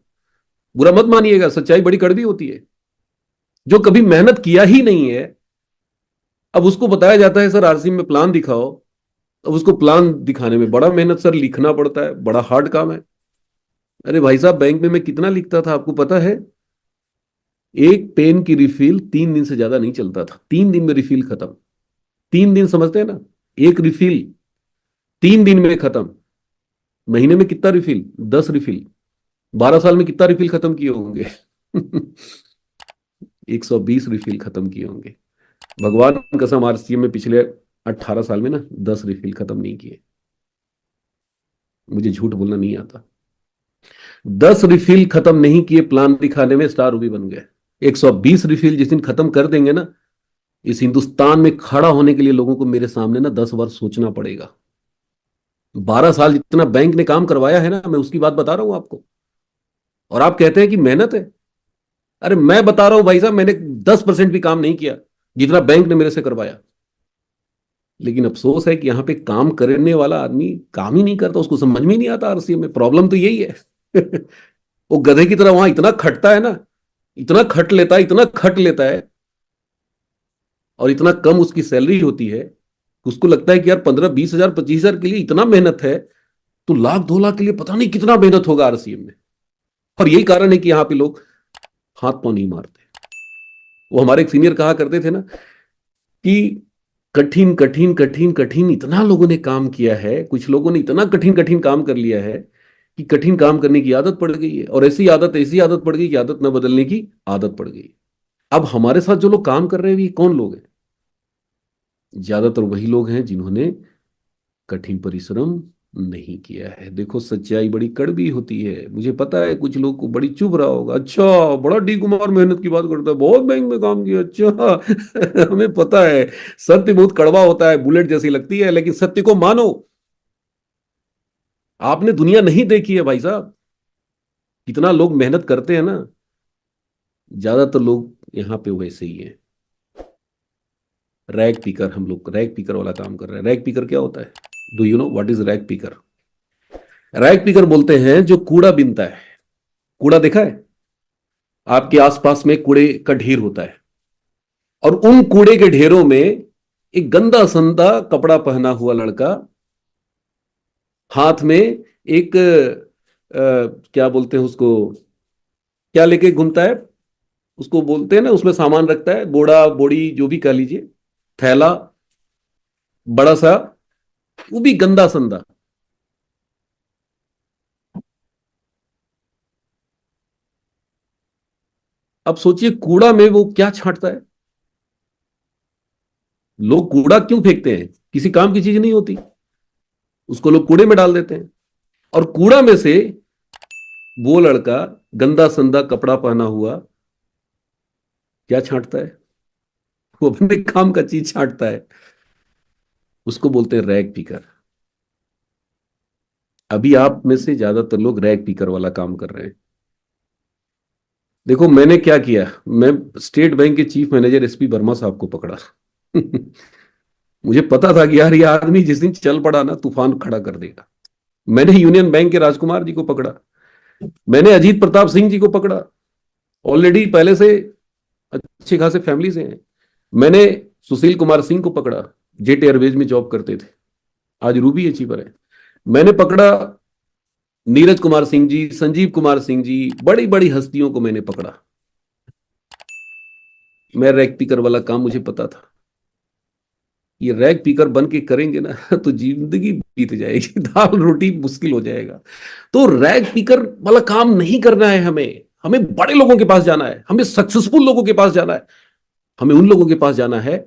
बुरा मत मानिएगा, सच्चाई बड़ी कड़वी होती है। जो कभी मेहनत किया ही नहीं है, अब उसको बताया जाता है सर आरसी में प्लान दिखाओ। अब उसको प्लान दिखाने में बड़ा मेहनत सर, लिखना पड़ता है, बड़ा हार्ड काम है। अरे भाई साहब, बैंक में मैं कितना लिखता था आपको पता है? एक पेन की रिफिल 3 दिन से ज्यादा नहीं चलता था, 3 दिन में रिफिल खत्म। 3 दिन समझते हैं ना, एक रिफिल 3 दिन में खत्म। महीने में कितना रिफिल? 10 रिफिल। 12 साल में कितना रिफिल खत्म किए होंगे? 120 रिफिल खत्म किए होंगे। भगवान कसम, आरसीएम में पिछले 18 साल में ना 10 रिफिल खत्म नहीं किए। मुझे झूठ बोलना नहीं आता। 10 रिफिल खत्म नहीं किए, प्लान दिखाने में स्टार रूबी बन गए। 120 रिफिल जिस दिन खत्म कर देंगे ना, इस हिंदुस्तान में खड़ा होने के लिए लोगों को मेरे सामने ना 10 बार सोचना पड़ेगा। 12 साल जितना बैंक ने काम करवाया है ना, मैं उसकी बात बता रहा हूं आपको। और आप कहते हैं कि मेहनत है। अरे मैं बता रहा हूं भाई साहब, मैंने 10% भी काम नहीं किया जितना बैंक ने मेरे से करवाया। लेकिन अफसोस है कि यहाँ पे काम करने वाला आदमी काम ही नहीं करता, उसको समझ में ही नहीं आता आरसीएम में। प्रॉब्लम तो यही है। वो गधे की तरह वहां इतना खटता है ना, इतना खट लेता है, इतना खट लेता है, और इतना कम उसकी सैलरी होती है। उसको लगता है कि यार 15 20 हजार 25 हजार के लिए इतना मेहनत है, तो 1 लाख 2 लाख के लिए पता नहीं कितना मेहनत होगा आरसीएम में। और यही कारण है कि यहाँ पे लोग हाथ पांव नहीं मारते। वो हमारे एक सीनियर कहा करते थे ना कि कठिन कठिन कठिन कठिन इतना लोगों ने काम किया है, कुछ लोगों ने इतना कठिन कठिन काम कर लिया है कि कठिन काम करने की आदत पड़ गई है। और ऐसी आदत पड़ गई कि आदत न बदलने की आदत पड़ गई। अब हमारे साथ जो लोग काम कर रहे हैं, ये कौन लोग हैं? ज्यादातर वही लोग हैं जिन्होंने कठिन परिश्रम, नहीं किया है। देखो सच्चाई बड़ी कड़वी होती है, मुझे पता है कुछ लोग को बड़ी चुभ रहा होगा, अच्छा बड़ा डी कुमार मेहनत की बात करता है, बहुत बैंक में काम किया, अच्छा हमें पता है सत्य बहुत कड़वा होता है, बुलेट जैसी लगती है, लेकिन सत्य को मानो। आपने दुनिया नहीं देखी है भाई साहब, कितना लोग मेहनत करते हैं ना, ज्यादातर लोग यहाँ पे वैसे ही है। रैग पीकर, हम लोग रैग पीकर वाला काम कर रहे हैं। रैग पीकर क्या होता है? Do you know what is rag पीकर? रैग पीकर बोलते हैं जो कूड़ा बीनता है। कूड़ा देखा है? आपके आसपास में कूड़े का ढेर होता है, और उन कूड़े के ढेरों में एक गंदा संदा कपड़ा पहना हुआ लड़का हाथ में एक क्या बोलते हैं उसको, क्या लेके घूमता है, उसको बोलते हैं ना, उसमें सामान रखता है, बोड़ा बोड़ी जो भी कह लीजिए, थैला बड़ा सा, वो भी गंदा संदा। अब सोचिए कूड़ा में वो क्या छांटता है। लोग कूड़ा क्यों फेंकते हैं? किसी काम की चीज नहीं होती, उसको लोग कूड़े में डाल देते हैं। और कूड़ा में से वो लड़का गंदा संदा कपड़ा पहना हुआ क्या छांटता है? वो अपने काम का चीज छांटता है। उसको बोलते हैं रैग पीकर। अभी आप में से ज्यादातर लोग रैग पीकर वाला काम कर रहे हैं। देखो मैंने क्या किया, मैं स्टेट बैंक के चीफ मैनेजर एसपी वर्मा साहब को पकड़ा। मुझे पता था कि यार ये आदमी जिस दिन चल पड़ा ना तूफान खड़ा कर देगा। मैंने यूनियन बैंक के राजकुमार जी को पकड़ा, मैंने अजीत प्रताप सिंह जी को पकड़ा, ऑलरेडी पहले से अच्छे खासे फैमिली से हैं। मैंने सुशील कुमार सिंह को पकड़ा, जेट एयरवेज में जॉब करते थे, आज रूबी अचीवर है। मैंने पकड़ा नीरज कुमार सिंह जी, संजीव कुमार सिंह जी, बड़ी बड़ी हस्तियों को मैंने पकड़ा। मैं रैग पिकर वाला काम मुझे पता था। ये रैग पिकर बन के करेंगे ना तो जिंदगी बीत जाएगी, दाल रोटी मुश्किल हो जाएगा। तो रैग पिकर वाला काम नहीं करना है हमें। हमें बड़े लोगों के पास जाना है, हमें सक्सेसफुल लोगों के पास जाना है, हमें उन लोगों के पास जाना है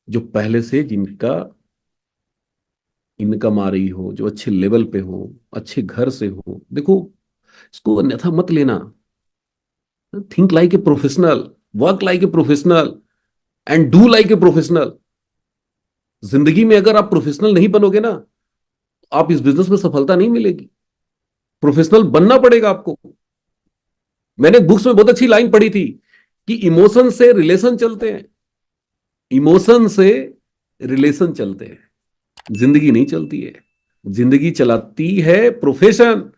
जो पहले से जिनका इनकम आ रही हो, जो अच्छे लेवल पे हो, अच्छे घर से हो। देखो इसको अन्यथा मत लेना। Think like a professional, work like a professional, and do like a professional. जिंदगी में अगर आप प्रोफेशनल नहीं बनोगे ना, आप इस बिजनेस में सफलता नहीं मिलेगी। प्रोफेशनल बनना पड़ेगा आपको। मैंने बुक्स में बहुत अच्छी लाइन पढ़ी थी कि इमोशन से रिलेशन चलते हैं, इमोशन से रिलेशन चलते हैं, जिंदगी नहीं चलती है। जिंदगी चलाती है प्रोफेशन,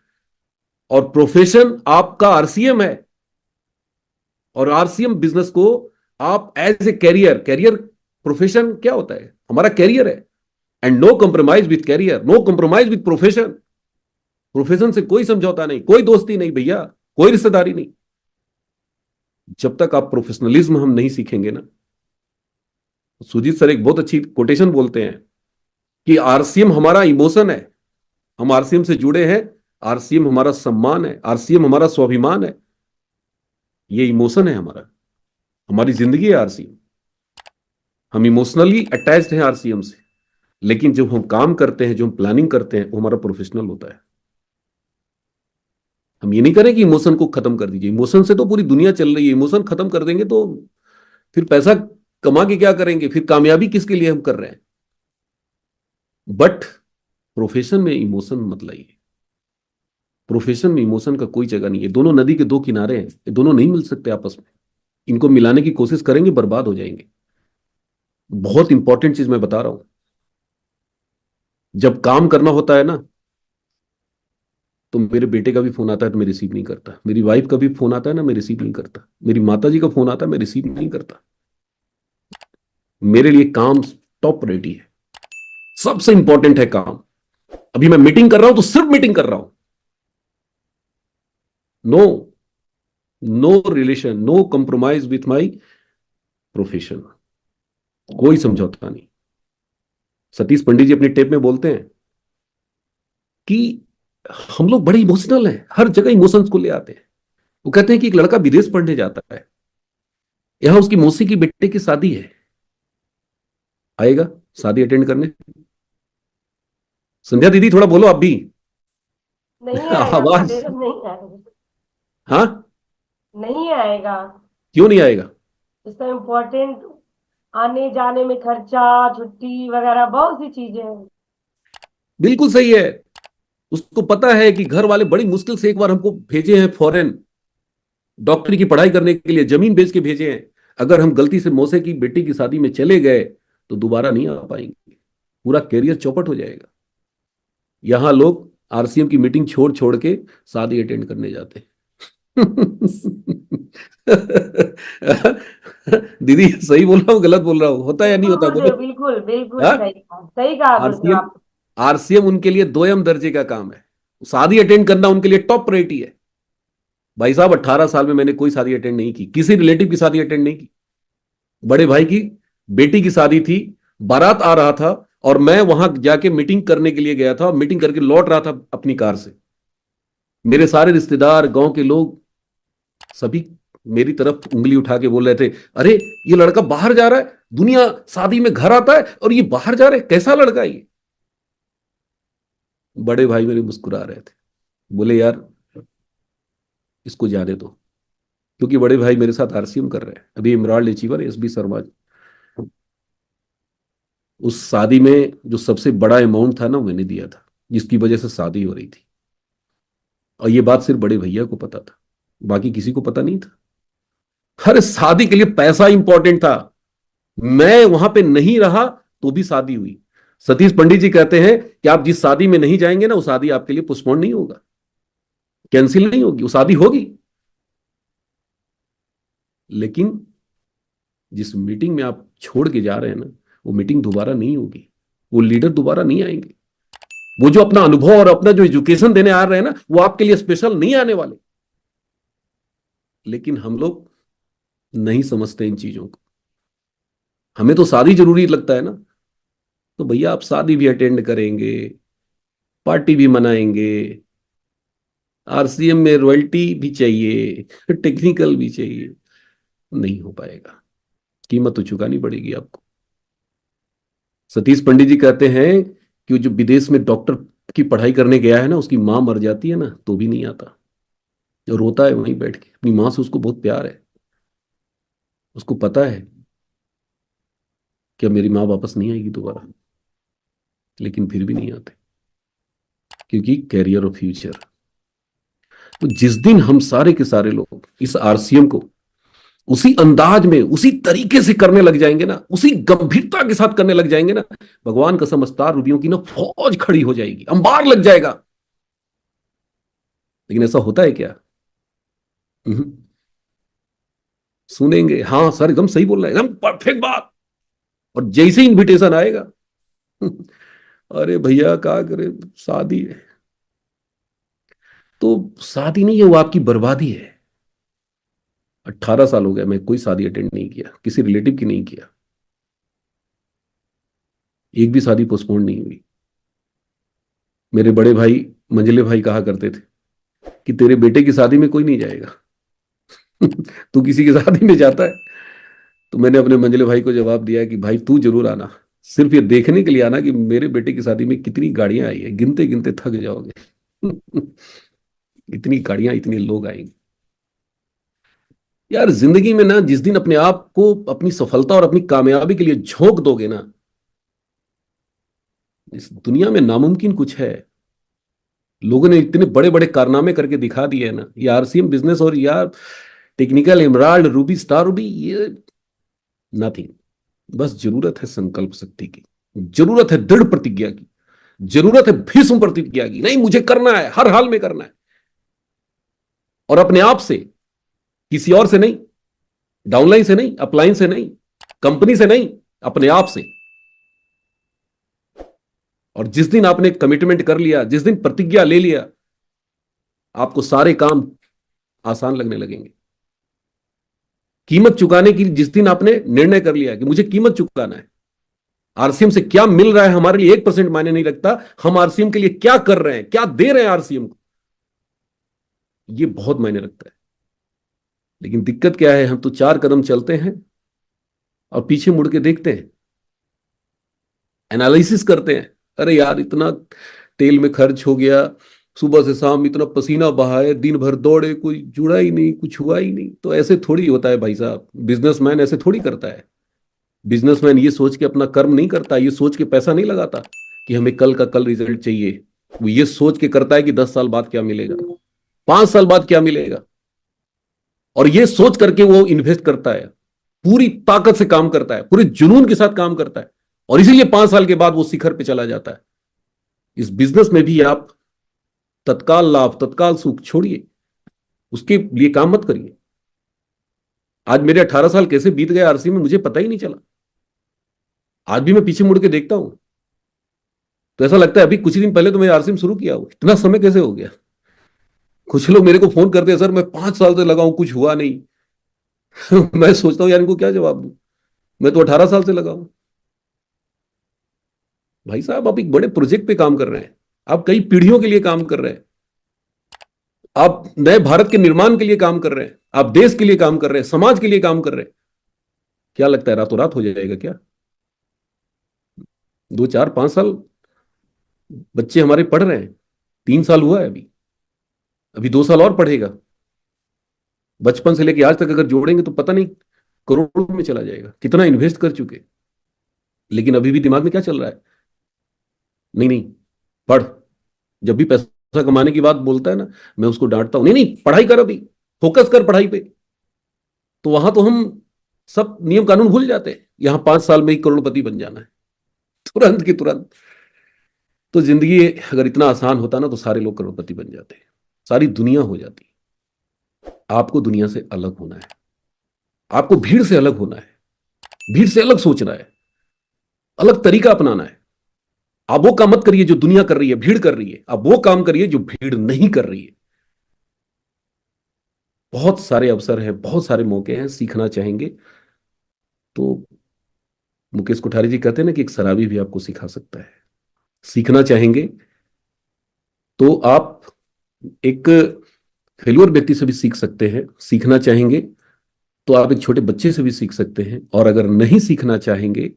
और प्रोफेशन आपका आरसीएम है। और आरसीएम बिजनेस को आप as a career, career profession क्या होता है? हमारा कैरियर है। And no compromise with career, no compromise with profession. Profession से कोई समझौता नहीं, कोई दोस्ती नहीं भैया, कोई रिश्तेदारी नहीं। जब तक आप प्रोफेशनलिज्म हम नहीं सीखेंगे ना। सुजीत सर एक बहुत अच्छी कोटेशन बोलते हैं कि आरसीएम हमारा इमोशन है, हम आरसीएम से जुड़े हैं, आरसीएम हमारा सम्मान है, आरसीएम हमारा स्वाभिमान है। ये इमोशन है हमारा, हमारी जिंदगी है आरसीएम। हम इमोशनली अटैच्ड हैं आरसीएम से। लेकिन जब हम काम करते हैं, जो हम प्लानिंग करते हैं, वो हमारा प्रोफेशनल होता है। हम ये नहीं करें कि इमोशन को खत्म कर दीजिए, इमोशन से तो पूरी दुनिया चल रही है, इमोशन खत्म कर देंगे तो फिर पैसा कमा के क्या करेंगे, फिर कामयाबी किसके लिए हम कर रहे हैं? बट प्रोफेशन में इमोशन मत लाइए। प्रोफेशन में इमोशन का कोई जगह नहीं है। दोनों नदी के दो किनारे हैं, ये दोनों नहीं मिल सकते आपस में। इनको मिलाने की कोशिश करेंगे बर्बाद हो जाएंगे। बहुत इंपॉर्टेंट चीज मैं बता रहा हूं, जब काम करना होता है ना, तो मेरे बेटे का भी फोन आता है तो मैं रिसीव नहीं करता, मेरी वाइफ का भी फोन आता है ना मैं रिसीव नहीं करता, मेरी माता जी का फोन आता है मैं रिसीव नहीं करता। मेरे लिए काम टॉप प्रायोरिटी है, सबसे इंपॉर्टेंट है काम। अभी मैं मीटिंग कर रहा हूं तो सिर्फ मीटिंग कर रहा हूं। No, no relation, no compromise with my profession, कोई समझौता नहीं। सतीश पंडित जी अपनी टेप में बोलते हैं कि हम लोग बड़े इमोशनल हैं, हर जगह इमोशंस को ले आते हैं। वो कहते हैं कि एक लड़का विदेश पढ़ने जाता है, यहां उसकी मौसी की बेटे की शादी है, आएगा शादी अटेंड करने, संध्या दीदी थोड़ा बोलो आप भी। नहीं आएगा आवाज। मैडम, नहीं आएगा। हाँ। नहीं आएगा। क्यों नहीं आएगा? इसका इम्पोर्टेंट, आने जाने में खर्चा, छुट्टी वगैरह बहुत सी चीजें हैं। बिल्कुल सही है। उसको पता है कि घर वाले बड़ी मुश्किल से एक बार हमको भेजे हैं फॉरेन, डॉक्टरी की पढ़ाई करने के लिए जमीन बेच के भेजे हैं। अगर हम गलती से मौसे की बेटी की शादी में चले गए तो दोबारा नहीं आ पाएंगे, पूरा कैरियर चौपट हो जाएगा। यहां लोग आरसीएम की मीटिंग छोड़ छोड़ के शादी अटेंड करने जाते हैं। दीदी सही बोल रहा हूँ गलत बोल रहा हूँ, होता है या नहीं बिल्कुल होता गुरुदेव, बोलो? बिल्कुल बिल्कुल हाँ। सही कहा गुरुदेव आरसीएम, आप। आरसीएम उनके लिए दोयम दर्जे का काम है। शादी अटेंड करना उनके लिए टॉप प्रायोरिटी है। भाई साहब 18 साल में मैंने कोई शादी अटेंड नहीं की, किसी रिलेटिव की शादी अटेंड नहीं की। बड़े भाई की बेटी की शादी थी, बारात आ रहा था और मैं वहां जाके मीटिंग करने के लिए गया था, मीटिंग करके लौट रहा था अपनी कार से। मेरे सारे रिश्तेदार गांव के लोग सभी मेरी तरफ उंगली उठा के बोल रहे थे, अरे ये लड़का बाहर जा रहा है, दुनिया शादी में घर आता है और ये बाहर जा रहा है, कैसा लड़का है ये। बड़े भाई मेरे मुस्कुरा रहे थे, बोले यार इसको जाने दो, क्योंकि बड़े भाई मेरे साथ आरसीएम कर रहे हैं, अभी इमरान अचीवर एसबी शर्मा। उस शादी में जो सबसे बड़ा अमाउंट था ना, मैंने दिया था, जिसकी वजह से शादी हो रही थी। और ये बात सिर्फ बड़े भैया को पता था, बाकी किसी को पता नहीं था। हर शादी के लिए पैसा इंपॉर्टेंट था। मैं वहां पे नहीं रहा तो भी शादी हुई। सतीश पंडित जी कहते हैं कि आप जिस शादी में नहीं जाएंगे ना, वो शादी आपके लिए पोस्टपोन नहीं होगा, कैंसिल नहीं होगी, वो शादी होगी। लेकिन जिस मीटिंग में आप छोड़ के जा रहे हैं ना, वो मीटिंग दोबारा नहीं होगी, वो लीडर दोबारा नहीं आएंगे। वो जो अपना अनुभव और अपना जो एजुकेशन देने आ रहे हैं ना, वो आपके लिए स्पेशल नहीं आने वाले। लेकिन हम लोग नहीं समझते इन चीजों को। हमें तो शादी जरूरी लगता है ना, तो भैया आप शादी भी अटेंड करेंगे, पार्टी भी मनाएंगे, आरसीएम में रॉयल्टी भी चाहिए, टेक्निकल भी चाहिए, नहीं हो पाएगा। कीमत तो चुकानी पड़ेगी आपको। सतीश पंडित जी कहते हैं कि वो जो विदेश में डॉक्टर की पढ़ाई करने गया है ना, उसकी मां मर जाती है ना तो भी नहीं आता, जो रोता है वहीं बैठ के, अपनी मां से उसको बहुत प्यार है। उसको पता है कि अब मेरी मां वापस नहीं आएगी दोबारा, लेकिन फिर भी नहीं आते, क्योंकि कैरियर और फ्यूचर। तो जिस दिन हम सारे के सारे लोग इस आरसीएम को उसी अंदाज में उसी तरीके से करने लग जाएंगे ना, उसी गंभीरता के साथ करने लग जाएंगे ना, भगवान कसम अस्तार रूबियों की ना फौज खड़ी हो जाएगी, अंबार लग जाएगा। लेकिन ऐसा होता है क्या? हम्म। सुनेंगे हाँ सर एकदम सही बोल रहे हैं, एकदम परफेक्ट बात, और जैसे इनविटेशन आएगा, अरे भैया क्या करे, शादी है। तो शादी नहीं है, वो आपकी बर्बादी है। 18 साल हो गया मैं कोई शादी अटेंड नहीं किया, किसी रिलेटिव की नहीं किया, एक भी शादी पोस्टपोन नहीं हुई। मेरे बड़े भाई मंझले भाई कहा करते थे कि तेरे बेटे की शादी में कोई नहीं जाएगा। तू किसी की शादी में जाता है? तो मैंने अपने मंझले भाई को जवाब दिया कि भाई तू जरूर आना, सिर्फ ये देखने के लिए आना कि मेरे बेटे की शादी में कितनी गाड़ियां आई है, गिनते गिनते थक जाओगे। इतनी गाड़ियां, इतने लोग आएंगे। यार जिंदगी में ना, जिस दिन अपने आप को अपनी सफलता और अपनी कामयाबी के लिए झोंक दोगे ना, इस दुनिया में नामुमकिन कुछ है। लोगों ने इतने बड़े बड़े कारनामे करके दिखा दिए हैं ना, ये आरसीएम बिजनेस और यार technical emerald Ruby star Ruby, ये नथिंग। बस जरूरत है संकल्प शक्ति की, जरूरत है दृढ़ प्रतिज्ञा की, जरूरत है भीष्म प्रतिज्ञा की, नहीं मुझे करना है, हर हाल में करना है। और अपने आप से, किसी और से नहीं, डाउनलाइन से नहीं, अपलाइन से नहीं, कंपनी से नहीं, अपने आप से। और जिस दिन आपने कमिटमेंट कर लिया, जिस दिन प्रतिज्ञा ले लिया, आपको सारे काम आसान लगने लगेंगे। कीमत चुकाने की जिस दिन आपने निर्णय कर लिया कि मुझे कीमत चुकाना है, आरसीएम से क्या मिल रहा है हमारे लिए 1% मायने नहीं रखता, हम आरसीएम के लिए क्या कर रहे हैं, क्या दे रहे हैं आरसीएम को, ये बहुत मायने रखता है। लेकिन दिक्कत क्या है, हम तो 4 कदम चलते हैं और पीछे मुड़ के देखते हैं, एनालिसिस करते हैं, अरे यार इतना तेल में खर्च हो गया, सुबह से शाम इतना पसीना बहाए, दिन भर दौड़े, कोई जुड़ा ही नहीं, कुछ हुआ ही नहीं। तो ऐसे थोड़ी होता है भाई साहब, बिजनेसमैन ऐसे थोड़ी करता है। बिजनेसमैन ये सोच के अपना कर्म नहीं करता, ये सोच के पैसा नहीं लगाता कि हमें कल का कल रिजल्ट चाहिए। वो ये सोच के करता है कि 10 साल बाद क्या मिलेगा, 5 साल बाद क्या मिलेगा, और ये सोच करके वो इन्वेस्ट करता है, पूरी ताकत से काम करता है, पूरे जुनून के साथ काम करता है, और इसीलिए 5 साल के बाद वो शिखर पे चला जाता है। इस बिजनेस में भी आप तत्काल लाभ, तत्काल सुख छोड़िए, उसके लिए काम मत करिए। आज मेरे 18 साल कैसे बीत गए आरसी में, मुझे पता ही नहीं चला। आज भी मैं पीछे मुड़ के देखता हूं तो ऐसा लगता है अभी कुछ ही दिन पहले तो मैं आरसी में शुरू किया हूं, इतना समय कैसे हो गया। कुछ लोग मेरे को फोन करते हैं, सर मैं 5 साल से लगा हूं, कुछ हुआ नहीं। मैं सोचता हूँ यार इनको क्या जवाब दूं, मैं तो 18 साल से लगा हूं। भाई साहब आप एक बड़े प्रोजेक्ट पे काम कर रहे हैं, आप कई पीढ़ियों के लिए काम कर रहे हैं, आप नए भारत के निर्माण के लिए काम कर रहे हैं, आप देश के लिए काम कर रहे हैं, समाज के लिए काम कर रहे हैं। क्या लगता है रातों रात हो जाएगा क्या? 2 4 5 साल बच्चे हमारे पढ़ रहे हैं, 3 साल हुआ है अभी, अभी 2 साल और पढ़ेगा। बचपन से लेके आज तक अगर जोड़ेंगे तो पता नहीं करोड़ों में चला जाएगा, कितना इन्वेस्ट कर चुके। लेकिन अभी भी दिमाग में क्या चल रहा है, नहीं नहीं पढ़। जब भी पैसा कमाने की बात बोलता है ना, मैं उसको डांटता हूं, नहीं नहीं पढ़ाई कर, अभी फोकस कर पढ़ाई पे। तो वहां तो हम सब नियम कानून भूल जाते हैं, यहां 5 साल में ही करोड़पति बन जाना है, तुरंत की तुरंत। तो जिंदगी अगर इतना आसान होता ना तो सारे लोग करोड़पति बन जाते, सारी दुनिया हो जाती। आपको दुनिया से अलग होना है, आपको भीड़ से अलग होना है, भीड़ से अलग सोचना है, अलग तरीका अपनाना है। आप वो काम मत करिए जो दुनिया कर रही है, भीड़ कर रही है, आप वो काम करिए जो भीड़ नहीं कर रही है। बहुत सारे अवसर हैं, बहुत सारे मौके हैं, सीखना चाहेंगे तो मुकेश कोठारी जी कहते हैं ना कि एक शराबी भी आपको सिखा सकता है। सीखना चाहेंगे तो आप एक फेल्योर व्यक्ति से भी सीख सकते हैं, सीखना चाहेंगे तो आप एक छोटे बच्चे से भी सीख सकते हैं, और अगर नहीं सीखना चाहेंगे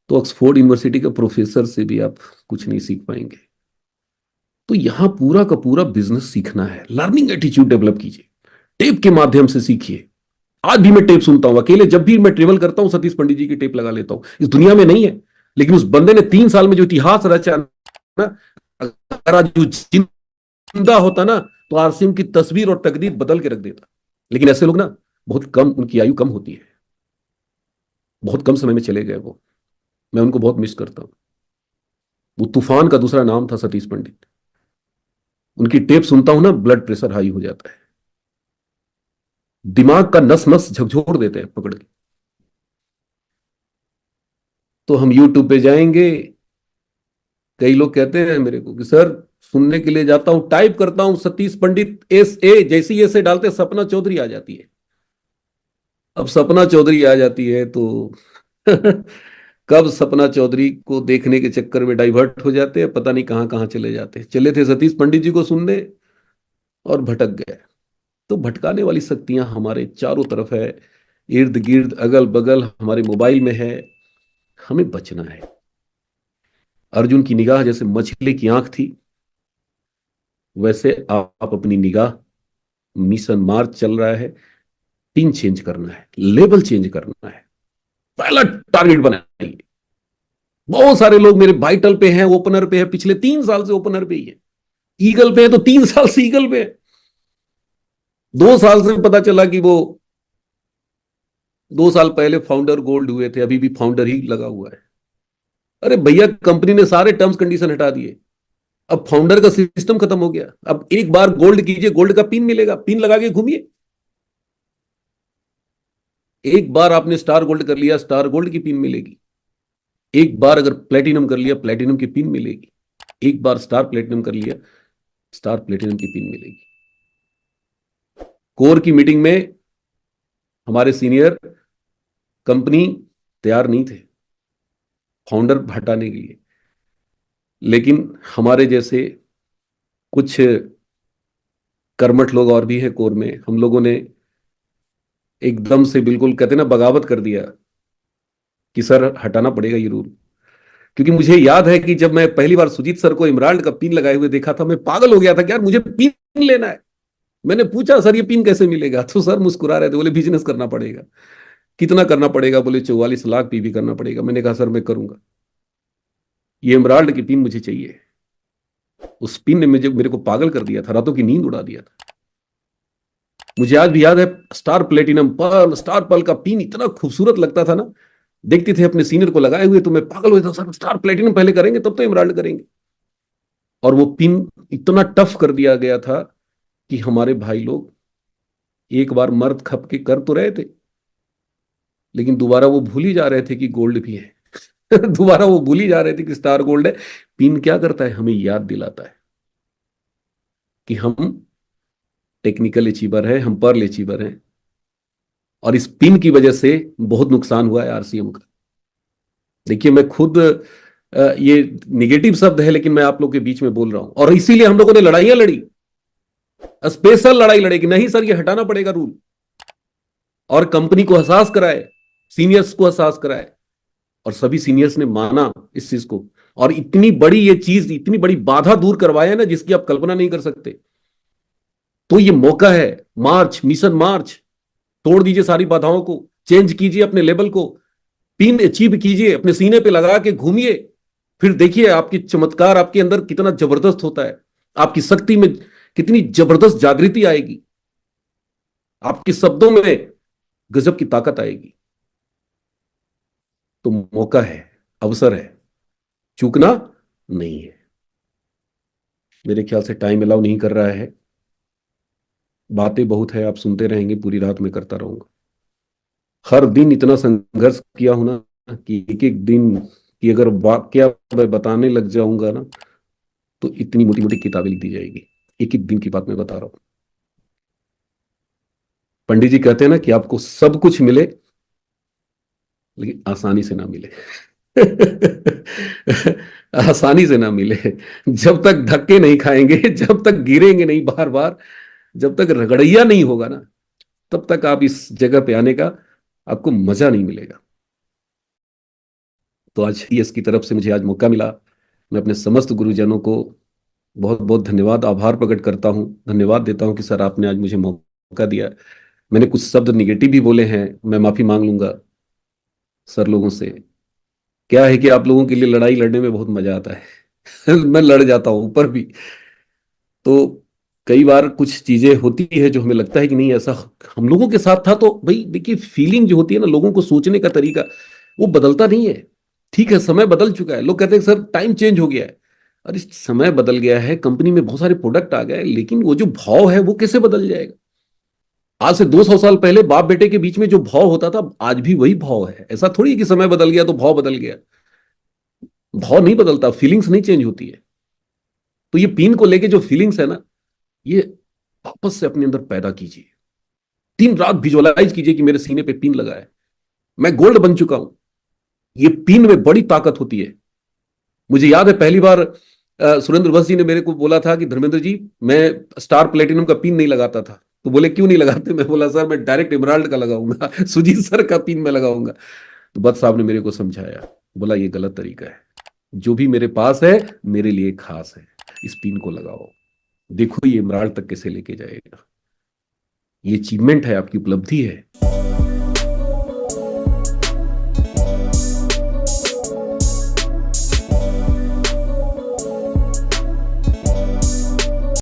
तो ऑक्सफोर्ड यूनिवर्सिटी के प्रोफेसर से भी आप कुछ नहीं सीख पाएंगे। तो यहां पूरा का पूरा बिजनेस सीखना है, लर्निंग एटीट्यूड डेवलप कीजिए, टेप के माध्यम से सीखिए। आज भी मैं टेप सुनता हूं अकेले, जब भी मैं ट्रेवल करता हूं सतीश पंडित जी की टेप लगा लेता हूं। इस दुनिया में नहीं है, लेकिन उस बंदे ने 3 साल में जो इतिहास रचा ना, अगर आज जो जिंदा होता ना तो आरसीएम की तस्वीर और तकदीर बदल के रख देता। लेकिन ऐसे लोग ना बहुत कम, उनकी आयु कम होती है, बहुत कम समय में चले गए वो। मैं उनको बहुत मिस करता हूं। वो तूफान का दूसरा नाम था सतीश पंडित। उनकी टेप सुनता हूं ना, ब्लड प्रेशर हाई हो जाता है, दिमाग का नस नस झकझोर देते हैं पकड़ के। तो हम यूट्यूब पे जाएंगे, कई लोग कहते हैं मेरे को कि सर सुनने के लिए जाता हूं, टाइप करता हूं सतीश पंडित एस ए, जैसी ऐसे डालते सपना चौधरी आ जाती है। अब सपना चौधरी आ जाती है तो कब सपना चौधरी को देखने के चक्कर में डाइवर्ट हो जाते हैं, पता नहीं कहां कहां चले जाते हैं। चले थे सतीश पंडित जी को सुनने और भटक गए। तो भटकाने वाली शक्तियां हमारे चारों तरफ है, इर्द गिर्द अगल बगल हमारे मोबाइल में है, हमें बचना है। अर्जुन की निगाह जैसे मछली की आंख थी, वैसे आप अपनी निगाह, मिशन मार्च चल रहा है, पिन चेंज करना है, लेवल चेंज करना है, पहला टारगेट बनाइए। बहुत सारे लोग मेरे वाइटल पे हैं, ओपनर पे है, पिछले 3 साल से ओपनर पे ही है। ईगल पे है तो 3 साल से ईगल पे है। 2 साल से पता चला कि वो 2 साल पहले फाउंडर गोल्ड हुए थे, अभी भी फाउंडर ही लगा हुआ है। अरे भैया कंपनी ने सारे टर्म्स कंडीशन हटा दिए, अब फाउंडर का सिस्टम खत्म हो गया। अब एक बार गोल्ड कीजिए, गोल्ड का पिन मिलेगा, पिन लगा के घूमिए। एक बार आपने स्टार गोल्ड कर लिया, स्टार गोल्ड की पिन मिलेगी। एक बार अगर प्लेटिनम कर लिया, प्लेटिनम की पिन मिलेगी। एक बार स्टार प्लेटिनम कर लिया, स्टार प्लेटिनम की पिन मिलेगी। कोर की मीटिंग में हमारे सीनियर कंपनी तैयार नहीं थे फाउंडर हटाने के लिए, लेकिन हमारे जैसे कुछ कर्मठ लोग और भी हैं कोर में, हम लोगों ने एकदम से बिल्कुल कहते ना बगावत कर दिया कि सर हटाना पड़ेगा ये रूल। क्योंकि मुझे याद है कि जब मैं पहली बार सुजीत सर को इमराल्ड का पिन लगाए हुए देखा था, मैं पागल हो गया था कि यार मुझे पिन लेना है। मैंने पूछा सर ये पिन कैसे मिलेगा, तो सर मुस्कुरा रहे थे, बोले बिजनेस करना पड़ेगा। कितना करना पड़ेगा, बोले 44 लाख पीवी करना पड़ेगा। मैंने कहा सर मैं करूंगा, ये इमराल्ड की पिन मुझे चाहिए। उस पिन ने मुझे मेरे को पागल कर दिया था, रातों की नींद उड़ा दिया था। मुझे आज भी याद है, star platinum pearl, star pearl का पिन इतना खूबसूरत लगता था ना। देखते थे अपने सीनियर को लगाए हुए तो मैं पागल हो जाता, सर स्टार प्लेटिनम पहले करेंगे तब तो इमराल्ड करेंगे। और वो पिन इतना टफ कर दिया गया था कि हमारे भाई लोग एक बार मर्द खप के कर तो रहे थे, लेकिन दोबारा वो भूल ही जा रहे थे कि गोल्ड भी है। दोबारा वो भूल ही जा रहे थे कि स्टार गोल्ड है। पिन क्या करता है, हमें याद दिलाता है कि हम टेक्निकल अचीवर हैं, हम पर्ल अचीवर हैं। और इस पिन की वजह से बहुत नुकसान हुआ है आरसीएम का। देखिए मैं खुद ये निगेटिव शब्द है लेकिन मैं आप लोग के बीच में बोल रहा हूं, और इसीलिए हम लोगों ने लड़ाइयां लड़ी, स्पेशल लड़ाई लड़ेगी नहीं सर ये हटाना पड़ेगा रूल। और कंपनी को एहसास कराए, सीनियर्स को एहसास कराए, और सभी सीनियर्स ने माना इस चीज को। और इतनी बड़ी ये चीज, इतनी बड़ी बाधा दूर करवाया ना जिसकी आप कल्पना नहीं कर सकते। तो ये मौका है, मार्च, मिशन मार्च, तोड़ दीजिए सारी बाधाओं को, चेंज कीजिए अपने लेवल को, पिन अचीव कीजिए, अपने सीने पे लगा के घूमिए। फिर देखिए आपकी चमत्कार आपके अंदर कितना जबरदस्त होता है, आपकी शक्ति में कितनी जबरदस्त जागृति आएगी, आपके शब्दों में गजब की ताकत आएगी। तो मौका है, अवसर है, चूकना नहीं है। मेरे ख्याल से टाइम अलाउ नहीं कर रहा है, बातें बहुत है, आप सुनते रहेंगे, पूरी रात में करता रहूंगा। हर दिन इतना संघर्ष किया हूं ना कि एक एक दिन की अगर वाक्य मैं बताने लग जाऊंगा ना तो इतनी मोटी मोटी किताबें लिख दी जाएगी। एक एक दिन की बात मैं बता रहा हूं। पंडित जी कहते हैं ना कि आपको सब कुछ मिले लेकिन आसानी से ना मिले। आसानी से ना मिले। जब तक धक्के नहीं खाएंगे, जब तक गिरेंगे नहीं बार बार, जब तक रगड़ैया नहीं होगा ना, तब तक आप इस जगह पे आने का आपको मजा नहीं मिलेगा। तो आज यस की तरफ से मुझे आज मौका मिला। मैं अपने समस्त गुरुजनों को बहुत बहुत धन्यवाद, आभार प्रकट करता हूं, धन्यवाद देता हूं कि सर आपने आज मुझे मौका दिया। मैंने कुछ शब्द निगेटिव भी बोले हैं, मैं माफी मांग लूंगा सर लोगों से। क्या है कि आप लोगों के लिए लड़ाई लड़ने में बहुत मजा आता है। मैं लड़ जाता हूं ऊपर भी। तो कई बार कुछ चीजें होती है जो हमें लगता है कि नहीं ऐसा हम लोगों के साथ था, तो भाई देखिए फीलिंग जो होती है ना, लोगों को सोचने का तरीका वो बदलता नहीं है। ठीक है समय बदल चुका है, लोग कहते हैं सर टाइम चेंज हो गया है। अरे समय बदल गया है, कंपनी में बहुत सारे प्रोडक्ट आ गए, लेकिन वो जो भाव है वो कैसे बदल जाएगा। आज से 200 साल पहले बाप बेटे के बीच में जो भाव होता था आज भी वही भाव है। ऐसा थोड़ी है कि समय बदल गया तो भाव बदल गया। भाव नहीं बदलता, फीलिंग्स नहीं चेंज होती है। तो ये पिन को लेके जो फीलिंग्स है ना, ये वापस से अपने अंदर पैदा कीजिए। दिन रात विजुअलाइज कीजिए कि मेरे सीने पे पिन लगा है, मैं गोल्ड बन चुका हूं। ये पिन में बड़ी ताकत होती है। मुझे याद है पहली बार सुरेंद्र वंश जी ने मेरे को बोला था कि धर्मेंद्र जी मैं स्टार प्लेटिनम का पिन नहीं लगाता था। तो बोले क्यों नहीं लगाते, मैं बोला सर मैं डायरेक्ट इमराल्ड का लगाऊंगा। सुजीत सर का पिन मैं लगाऊंगा। तो बट साहब ने मेरे को समझाया, बोला ये गलत तरीका है, जो भी मेरे पास है मेरे लिए खास है, इस पिन को लगाओ, देखो ये इमराल्ड तक कैसे लेके जाएगा। ये अचीवमेंट है, आपकी उपलब्धि है।